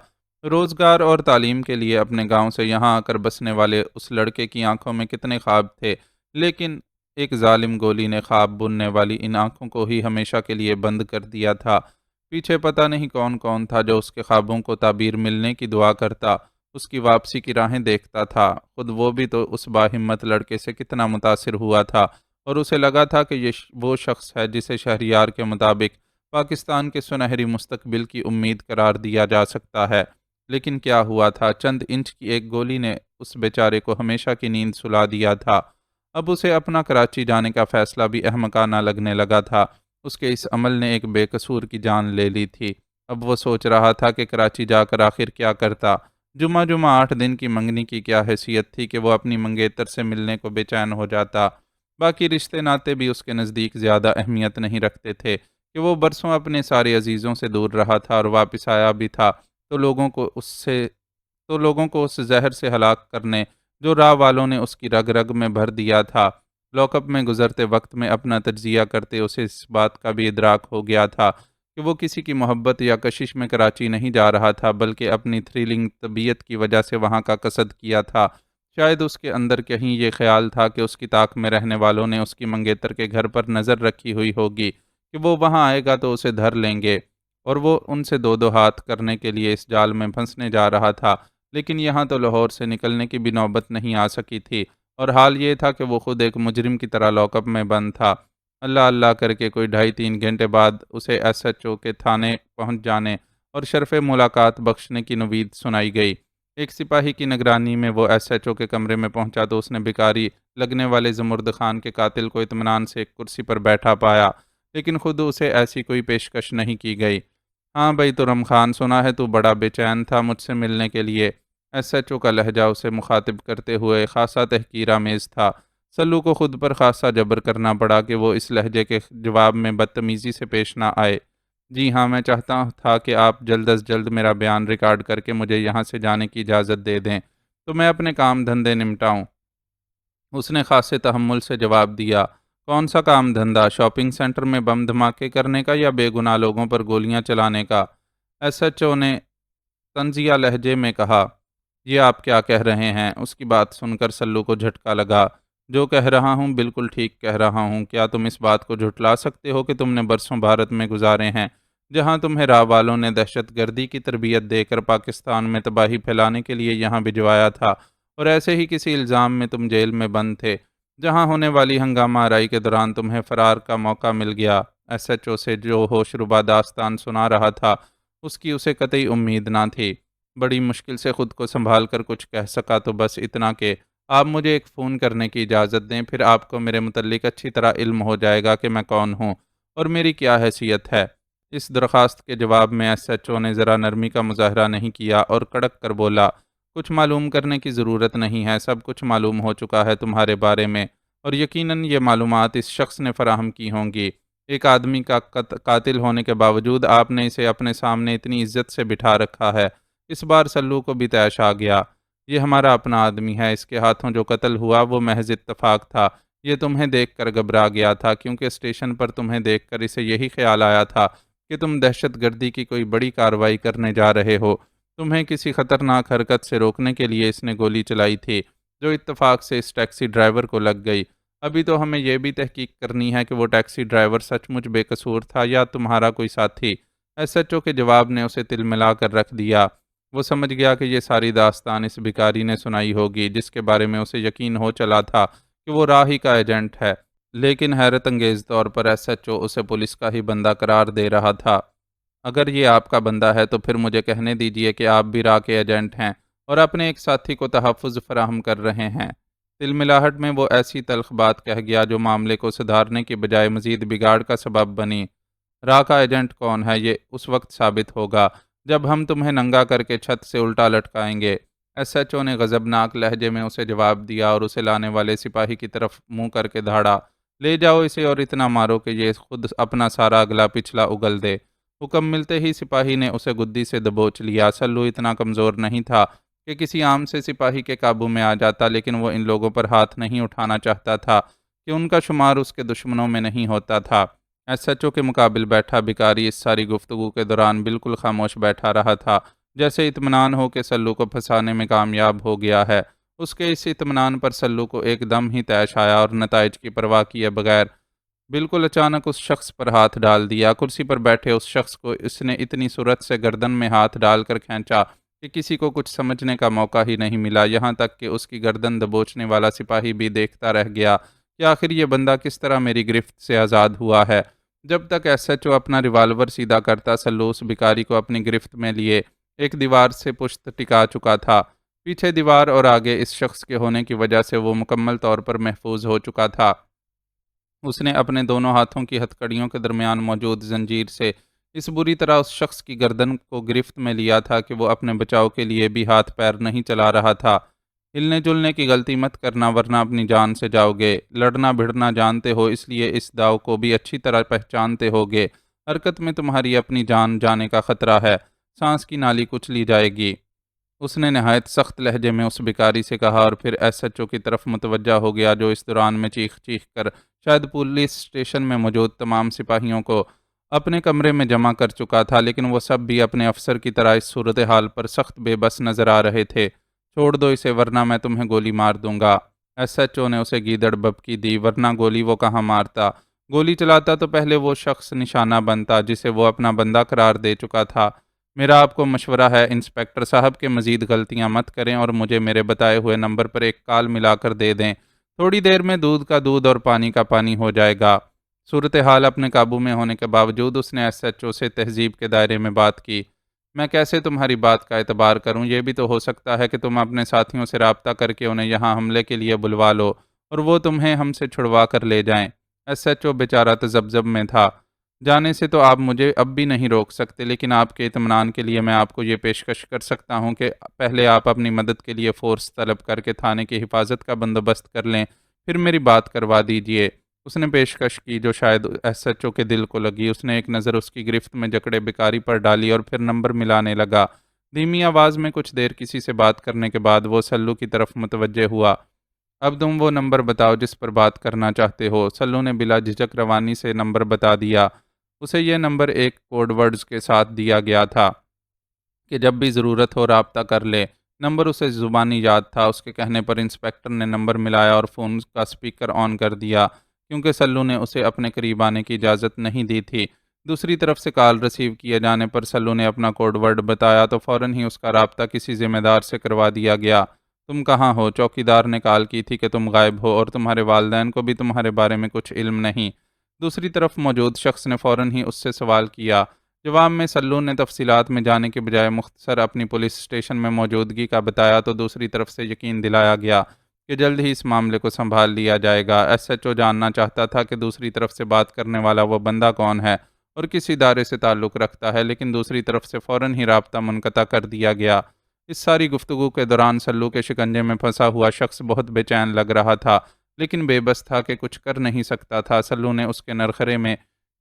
روزگار اور تعلیم کے لیے اپنے گاؤں سے یہاں آ کر بسنے والے اس لڑکے کی آنکھوں میں کتنے خواب تھے، لیکن ایک ظالم گولی نے خواب بننے والی ان آنکھوں کو ہی ہمیشہ کے لیے بند کر دیا تھا۔ پیچھے پتہ نہیں کون کون تھا جو اس کے خوابوں کو تعبیر ملنے کی دعا کرتا، اس کی واپسی کی راہیں دیکھتا تھا۔ خود وہ بھی تو اس باہمت لڑکے سے کتنا متاثر ہوا تھا اور اسے لگا تھا کہ یہ وہ شخص ہے جسے شہریار کے مطابق پاکستان کے سنہری مستقبل کی امید قرار دیا جا سکتا ہے۔ لیکن کیا ہوا تھا، چند انچ کی ایک گولی نے اس بیچارے کو ہمیشہ کی نیند سلا دیا تھا۔ اب اسے اپنا کراچی جانے کا فیصلہ بھی احمقانہ لگنے لگا تھا۔ اس کے اس عمل نے ایک بے قصور کی جان لے لی تھی۔ اب وہ سوچ رہا تھا کہ کراچی جا کر آخر کیا کرتا۔ جمعہ 8 دن کی منگنی کی کیا حیثیت تھی کہ وہ اپنی منگیتر سے ملنے کو بے چین ہو جاتا۔ باقی رشتے ناتے بھی اس کے نزدیک زیادہ اہمیت نہیں رکھتے تھے کہ وہ برسوں اپنے سارے عزیزوں سے دور رہا تھا اور واپس آیا بھی تھا تو لوگوں کو اس زہر سے ہلاک کرنے جو راہ والوں نے اس کی رگ رگ میں بھر دیا تھا۔ لاک اپ میں گزرتے وقت میں اپنا تجزیہ کرتے اسے اس بات کا بھی ادراک ہو گیا تھا کہ وہ کسی کی محبت یا کشش میں کراچی نہیں جا رہا تھا، بلکہ اپنی تھرلنگ طبیعت کی وجہ سے وہاں کا قصد کیا تھا۔ شاید اس کے اندر کہیں یہ خیال تھا کہ اس کی طاق میں رہنے والوں نے اس کی منگیتر کے گھر پر نظر رکھی ہوئی ہوگی کہ وہ وہاں آئے گا تو اسے دھر لیں گے، اور وہ ان سے دو دو ہاتھ کرنے کے لیے اس جال میں پھنسنے جا رہا تھا۔ لیکن یہاں تو لاہور سے نکلنے کی بھی نوبت نہیں آ سکی تھی، اور حال یہ تھا کہ وہ خود ایک مجرم کی طرح لاک اپ میں بند تھا۔ اللہ اللہ کر کے کوئی 2.5-3 گھنٹے بعد اسے ایس ایچ او کے تھانے پہنچ جانے اور شرف ملاقات بخشنے کی نوید سنائی گئی۔ ایک سپاہی کی نگرانی میں وہ ایس ایچ او کے کمرے میں پہنچا تو اس نے بیکاری لگنے والے زمرد خان کے قاتل کو اطمینان سے ایک کرسی پر بیٹھا پایا، لیکن خود اسے ایسی کوئی پیشکش نہیں کی گئی۔ ہاں بھائی ترم خان، سنا ہے تو بڑا بے چین تھا مجھ سے ملنے کے لیے۔ ایس ایچ او کا لہجہ اسے مخاطب کرتے ہوئے خاصا تحقیرآمیز تھا۔ سلو کو خود پر خاصا جبر کرنا پڑا کہ وہ اس لہجے کے جواب میں بدتمیزی سے پیش نہ آئے۔ جی ہاں، میں چاہتا تھا کہ آپ جلد از جلد میرا بیان ریکارڈ کر کے مجھے یہاں سے جانے کی اجازت دے دیں تو میں اپنے کام دھندے نمٹاؤں۔ اس نے خاصے تحمل سے جواب دیا، کون سا کام دھندا؟ شاپنگ سینٹر میں بم دھماکے کرنے کا یا بے گناہ لوگوں پر گولیاں چلانے کا؟ ایس ایچ او نے طنزیہ لہجے میں کہا۔ یہ آپ کیا کہہ رہے ہیں؟ اس کی بات سن کر سلو کو جھٹکا لگا۔ جو کہہ رہا ہوں بالکل ٹھیک کہہ رہا ہوں۔ کیا تم اس بات کو جھٹلا سکتے ہو کہ تم نے برسوں بھارت میں گزارے ہیں، جہاں تمہیں راہ والوں نے دہشت گردی کی تربیت دے کر پاکستان میں تباہی پھیلانے کے لیے یہاں بھجوایا تھا، اور ایسے ہی کسی الزام میں تم جیل میں بند تھے، جہاں ہونے والی ہنگامہ آرائی کے دوران تمہیں فرار کا موقع مل گیا؟ ایس ایچ او سے جو ہوش ربا داستان سنا رہا تھا اس کی اسے قطعی امید نہ تھی۔ بڑی مشکل سے خود کو سنبھال کر کچھ کہہ سکا تو بس اتنا کہ آپ مجھے ایک فون کرنے کی اجازت دیں، پھر آپ کو میرے متعلق اچھی طرح علم ہو جائے گا کہ میں کون ہوں اور میری کیا حیثیت ہے۔ اس درخواست کے جواب میں ایس ایچ او نے ذرا نرمی کا مظاہرہ نہیں کیا اور کڑک کر بولا، کچھ معلوم کرنے کی ضرورت نہیں ہے، سب کچھ معلوم ہو چکا ہے تمہارے بارے میں، اور یقیناً یہ معلومات اس شخص نے فراہم کی ہوں گی۔ ایک آدمی کا قاتل ہونے کے باوجود آپ نے اسے اپنے سامنے اتنی عزت سے بٹھا رکھا ہے۔ اس بار سلو کو بھی طیش آ گیا، یہ ہمارا اپنا آدمی ہے، اس کے ہاتھوں جو قتل ہوا وہ محض اتفاق تھا۔ یہ تمہیں دیکھ کر گھبرا گیا تھا کیونکہ اسٹیشن پر تمہیں دیکھ کر اسے یہی خیال آیا تھا کہ تم دہشت گردی کی کوئی بڑی کارروائی کرنے جا رہے ہو۔ تمہیں کسی خطرناک حرکت سے روکنے کے لیے اس نے گولی چلائی تھی جو اتفاق سے اس ٹیکسی ڈرائیور کو لگ گئی۔ ابھی تو ہمیں یہ بھی تحقیق کرنی ہے کہ وہ ٹیکسی ڈرائیور سچ مچ بے قصور تھا یا تمہارا کوئی ساتھی۔ ایس ایچ او کے جواب نے اسے تل ملا کر رکھ دیا۔ وہ سمجھ گیا کہ یہ ساری داستان اس بھکاری نے سنائی ہوگی جس کے بارے میں اسے یقین ہو چلا تھا کہ وہ راہی کا ایجنٹ ہے، لیکن حیرت انگیز طور پر ایس ایچ او اسے پولیس کا ہی بندہ قرار دے رہا تھا۔ اگر یہ آپ کا بندہ ہے تو پھر مجھے کہنے دیجئے کہ آپ بھی راہ کے ایجنٹ ہیں اور اپنے ایک ساتھی کو تحفظ فراہم کر رہے ہیں۔ تلملاہٹ میں وہ ایسی تلخ بات کہہ گیا جو معاملے کو سدھارنے کی بجائے مزید بگاڑ کا سبب بنی۔ را کا ایجنٹ کون ہے یہ اس وقت ثابت ہوگا جب ہم تمہیں ننگا کر کے چھت سے الٹا لٹکائیں گے۔ ایس ایچ او نے غضبناک لہجے میں اسے جواب دیا اور اسے لانے والے سپاہی کی طرف منہ کر کے دھاڑا، لے جاؤ اسے اور اتنا مارو کہ یہ خود اپنا سارا اگلا پچھلا اگل دے۔ حکم ملتے ہی سپاہی نے اسے گدی سے دبوچ لیا۔ سلو اتنا کمزور نہیں تھا کہ کسی عام سے سپاہی کے قابو میں آ جاتا، لیکن وہ ان لوگوں پر ہاتھ نہیں اٹھانا چاہتا تھا کہ ان کا شمار اس کے دشمنوں میں نہیں ہوتا تھا۔ ایس ایچ او کے مقابل بیٹھا بھکاری اس ساری گفتگو کے دوران بالکل خاموش بیٹھا رہا تھا، جیسے اطمینان ہو کہ سلو کو پھنسانے میں کامیاب ہو گیا ہے۔ اس کے اس اطمینان پر سلو کو ایک دم ہی طیش آیا اور نتائج کی پرواہ کیے بغیر بالکل اچانک اس شخص پر ہاتھ ڈال دیا۔ کرسی پر بیٹھے اس شخص کو اس نے اتنی صورت سے گردن میں ہاتھ ڈال کر کھینچا کہ کسی کو کچھ سمجھنے کا موقع ہی نہیں ملا، یہاں تک کہ اس کی گردن دبوچنے والا سپاہی بھی دیکھتا رہ گیا کہ آخر یہ بندہ کس طرح میری گرفت سے آزاد ہوا ہے۔ جب تک ایس ایچ او اپنا ریوالور سیدھا کرتا، سلو اس بھکاری کو اپنی گرفت میں لیے ایک دیوار سے پشت ٹکا چکا تھا۔ پیچھے دیوار اور آگے اس شخص کے ہونے کی وجہ سے وہ مکمل طور پر محفوظ ہو چکا تھا۔ اس نے اپنے دونوں ہاتھوں کی ہتھ کڑیوں کے درمیان موجود زنجیر سے اس بری طرح اس شخص کی گردن کو گرفت میں لیا تھا کہ وہ اپنے بچاؤ کے لیے بھی ہاتھ پیر نہیں چلا رہا تھا۔ ہلنے جلنے کی غلطی مت کرنا ورنہ اپنی جان سے جاؤ گے۔ لڑنا بھڑنا جانتے ہو، اس لیے اس داؤ کو بھی اچھی طرح پہچانتے ہوگے۔ حرکت میں تمہاری اپنی جان جانے کا خطرہ ہے، سانس کی نالی کچھ لی جائے گی۔ اس نے نہایت سخت لہجے میں اس بھکاری سے کہا اور پھر ایس ایچ او کی طرف متوجہ ہو گیا، جو اس دوران میں چیخ چیخ کر شاید پولیس اسٹیشن میں موجود تمام سپاہیوں کو اپنے کمرے میں جمع کر چکا تھا، لیکن وہ سب بھی اپنے افسر کی طرح اس صورتحال پر سخت بے بس نظر آ رہے تھے۔ چھوڑ دو اسے ورنہ میں تمہیں گولی مار دوں گا۔ ایس ایچ او نے اسے گیدڑ ببکی دی، ورنہ گولی وہ کہاں مارتا؟ گولی چلاتا تو پہلے وہ شخص نشانہ بنتا جسے وہ اپنا بندہ قرار دے چکا تھا۔ میرا آپ کو مشورہ ہے انسپکٹر صاحب کہ مزید غلطیاں مت کریں اور مجھے میرے بتائے ہوئے نمبر پر ایک کال ملا کر دے دیں۔ تھوڑی دیر میں دودھ کا دودھ اور پانی کا پانی ہو جائے گا۔ صورتحال اپنے قابو میں ہونے کے باوجود اس نے ایس ایچ او سے تہذیب کے دائرے میں بات کی۔ میں کیسے تمہاری بات کا اعتبار کروں؟ یہ بھی تو ہو سکتا ہے کہ تم اپنے ساتھیوں سے رابطہ کر کے انہیں یہاں حملے کے لیے بلوا لو اور وہ تمہیں ہم سے چھڑوا کر لے جائیں۔ ایس ایچ او بیچارہ تذبذب میں تھا۔ جانے سے تو آپ مجھے اب بھی نہیں روک سکتے، لیکن آپ کے اطمینان کے لیے میں آپ کو یہ پیشکش کر سکتا ہوں کہ پہلے آپ اپنی مدد کے لیے فورس طلب کر کے تھانے کی حفاظت کا بندوبست کر لیں، پھر میری بات کروا دیجئے۔ اس نے پیشکش کی جو شاید ایس ایچ او کے دل کو لگی۔ اس نے ایک نظر اس کی گرفت میں جکڑے بھکاری پر ڈالی اور پھر نمبر ملانے لگا۔ دھیمی آواز میں کچھ دیر کسی سے بات کرنے کے بعد وہ سلو کی طرف متوجہ ہوا۔ اب تم وہ نمبر بتاؤ جس پر بات کرنا چاہتے ہو۔ سلو نے بلا جھجک روانی سے نمبر بتا دیا۔ اسے یہ نمبر ایک کوڈ ورڈز کے ساتھ دیا گیا تھا کہ جب بھی ضرورت ہو رابطہ کر لے۔ نمبر اسے زبانی یاد تھا۔ اس کے کہنے پر انسپکٹر نے نمبر ملایا اور فون کا سپیکر آن کر دیا، کیونکہ سلو نے اسے اپنے قریب آنے کی اجازت نہیں دی تھی۔ دوسری طرف سے کال ریسیو کیے جانے پر سلو نے اپنا کوڈ ورڈ بتایا تو فوراً ہی اس کا رابطہ کسی ذمہ دار سے کروا دیا گیا۔ تم کہاں ہو؟ چوکیدار نے کال کی تھی کہ تم غائب ہو اور تمہارے والدین کو بھی تمہارے بارے میں کچھ علم نہیں۔ دوسری طرف موجود شخص نے فوراً ہی اس سے سوال کیا۔ جواب میں سلو نے تفصیلات میں جانے کے بجائے مختصر اپنی پولیس اسٹیشن میں موجودگی کا بتایا تو دوسری طرف سے یقین دلایا گیا کہ جلد ہی اس معاملے کو سنبھال لیا جائے گا۔ ایس ایچ او جاننا چاہتا تھا کہ دوسری طرف سے بات کرنے والا وہ بندہ کون ہے اور کس ادارے سے تعلق رکھتا ہے، لیکن دوسری طرف سے فوراً ہی رابطہ منقطع کر دیا گیا۔ اس ساری گفتگو کے دوران سلو کے شکنجے میں پھنسا ہوا شخص بہت بے چین لگ رہا تھا، لیکن بے بس تھا کہ کچھ کر نہیں سکتا تھا۔ سلو نے اس کے نرخرے میں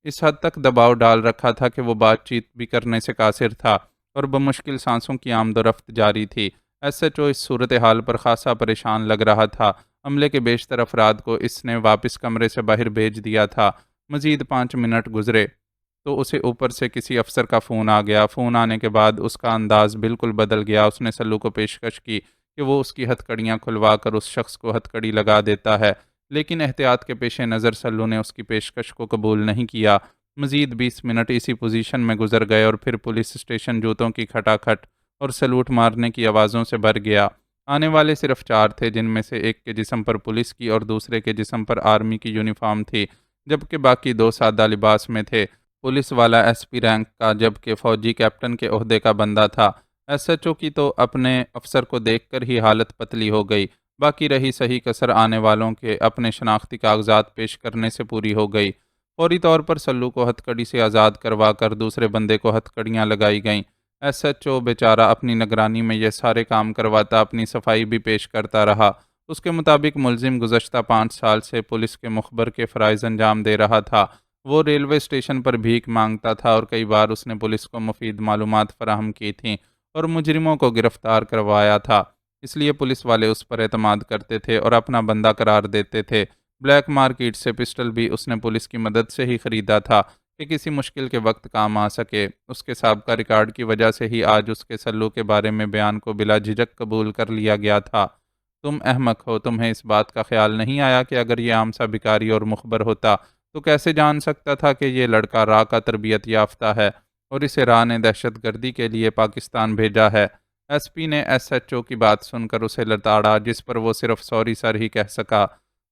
اس حد تک دباؤ ڈال رکھا تھا کہ وہ بات چیت بھی کرنے سے قاصر تھا اور بمشکل سانسوں کی آمد و رفت جاری تھی۔ ایس ایچ او اس صورتحال پر خاصا پریشان لگ رہا تھا۔ عملے کے بیشتر افراد کو اس نے واپس کمرے سے باہر بھیج دیا تھا۔ مزید 5 منٹ گزرے تو اسے اوپر سے کسی افسر کا فون آ گیا۔ فون آنے کے بعد اس کا انداز بالکل بدل گیا۔ اس نے سلو کو پیشکش کی کہ وہ اس کی ہتھ کڑیاں کھلوا کر اس شخص کو ہتھ کڑی لگا دیتا ہے، لیکن احتیاط کے پیش نظر سلو نے اس کی پیشکش کو قبول نہیں کیا۔ مزید 20 منٹ اسی پوزیشن میں گزر گئے اور پھر پولیس اسٹیشن جوتوں کی کھٹاکھٹ اور سلوٹ مارنے کی آوازوں سے بھر گیا۔ آنے والے صرف 4 تھے، جن میں سے ایک کے جسم پر پولیس کی اور دوسرے کے جسم پر آرمی کی یونیفارم تھی، جبکہ باقی 2 سادہ لباس میں تھے۔ پولیس والا ایس پی رینک کا جبکہ فوجی کیپٹن کے عہدے کا بندہ تھا۔ SHO کی تو اپنے افسر کو دیکھ کر ہی حالت پتلی ہو گئی، باقی رہی صحیح کسر آنے والوں کے اپنے شناختی کاغذات پیش کرنے سے پوری ہو گئی۔ فوری طور پر سلو کو ہتھ کڑی سے آزاد کروا کر دوسرے بندے کو ہتھ کڑیاں لگائی گئیں۔ SHO بیچارہ اپنی نگرانی میں یہ سارے کام کرواتا، اپنی صفائی بھی پیش کرتا رہا۔ اس کے مطابق ملزم گزشتہ 5 سال سے پولیس کے مخبر کے فرائض انجام دے رہا تھا۔ وہ ریلوے اسٹیشن پر بھیک مانگتا تھا اور کئی بار اس نے پولیس کو مفید معلومات فراہم کی تھیں اور مجرموں کو گرفتار کروایا تھا۔ اس لیے پولیس والے اس پر اعتماد کرتے تھے اور اپنا بندہ قرار دیتے تھے۔ بلیک مارکیٹ سے پسٹل بھی اس نے پولیس کی مدد سے ہی خریدا تھا کہ کسی مشکل کے وقت کام آ سکے۔ اس کے سابقہ ریکارڈ کی وجہ سے ہی آج اس کے سلو کے بارے میں بیان کو بلا جھجک قبول کر لیا گیا تھا۔ تم احمق ہو، تمہیں اس بات کا خیال نہیں آیا کہ اگر یہ عام سا بھکاری اور مخبر ہوتا تو کیسے جان سکتا تھا کہ یہ لڑکا راہ کا تربیت یافتہ ہے اور اسے راہ نے دہشت گردی کے لیے پاکستان بھیجا ہے۔ ایس پی نے SHO کی بات سن کر اسے لتاڑا، جس پر وہ صرف سوری سر ہی کہہ سکا۔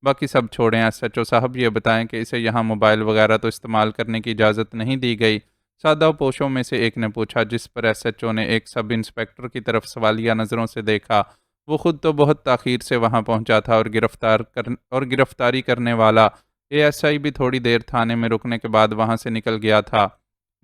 باقی سب چھوڑیں، SHO صاحب یہ بتائیں کہ اسے یہاں موبائل وغیرہ تو استعمال کرنے کی اجازت نہیں دی گئی؟ سادہ پوشوں میں سے ایک نے پوچھا، جس پر SHO نے ایک سب انسپکٹر کی طرف سوالیہ نظروں سے دیکھا۔ وہ خود تو بہت تاخیر سے وہاں پہنچا تھا اور گرفتاری کرنے والا ASI بھی تھوڑی دیر تھانے میں رکنے کے بعد وہاں سے نکل گیا تھا۔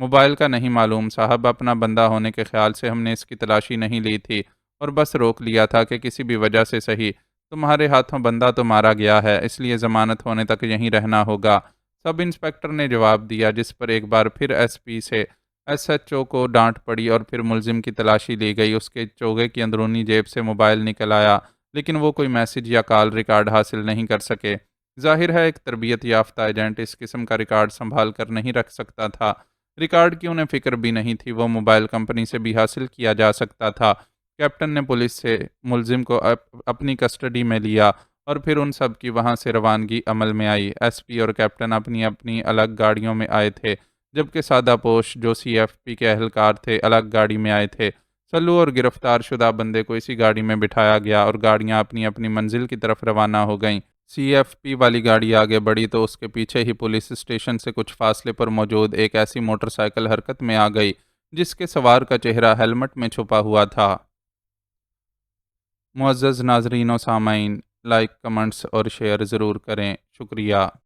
موبائل کا نہیں معلوم صاحب، اپنا بندہ ہونے کے خیال سے ہم نے اس کی تلاشی نہیں لی تھی اور بس روک لیا تھا کہ کسی بھی وجہ سے صحیح تمہارے ہاتھوں بندہ تو مارا گیا ہے، اس لیے ضمانت ہونے تک یہیں رہنا ہوگا، سب انسپکٹر نے جواب دیا، جس پر ایک بار پھر SP سے SHO کو ڈانٹ پڑی اور پھر ملزم کی تلاشی لی گئی۔ اس کے چوگے کی اندرونی جیب سے موبائل نکل آیا، لیکن وہ کوئی میسج یا کال ریکارڈ حاصل نہیں کر سکے۔ ظاہر ہے ایک تربیت یافتہ ایجنٹ اس قسم کا ریکارڈ سنبھال کر نہیں رکھ سکتا تھا۔ ریکارڈ کی انہیں فکر بھی نہیں تھی، وہ موبائل کمپنی سے بھی حاصل کیا جا سکتا تھا۔ کیپٹن نے پولیس سے ملزم کو اپنی کسٹڈی میں لیا اور پھر ان سب کی وہاں سے روانگی عمل میں آئی۔ SP اور کیپٹن اپنی اپنی الگ گاڑیوں میں آئے تھے، جبکہ سادہ پوش جو CFP کے اہلکار تھے الگ گاڑی میں آئے تھے۔ سلو اور گرفتار شدہ بندے کو اسی گاڑی میں بٹھایا گیا اور گاڑیاں اپنی اپنی منزل کی طرف روانہ ہو گئیں۔ CFP والی گاڑی آگے بڑھی تو اس کے پیچھے ہی پولیس اسٹیشن سے کچھ فاصلے پر موجود ایک ایسی موٹر سائیکل حرکت میں آ گئی جس کے سوار کا چہرہ ہیلمٹ میں چھپا ہوا تھا۔ معزز ناظرین و سامعین، لائک، کمنٹس اور شیئر ضرور کریں، شکریہ۔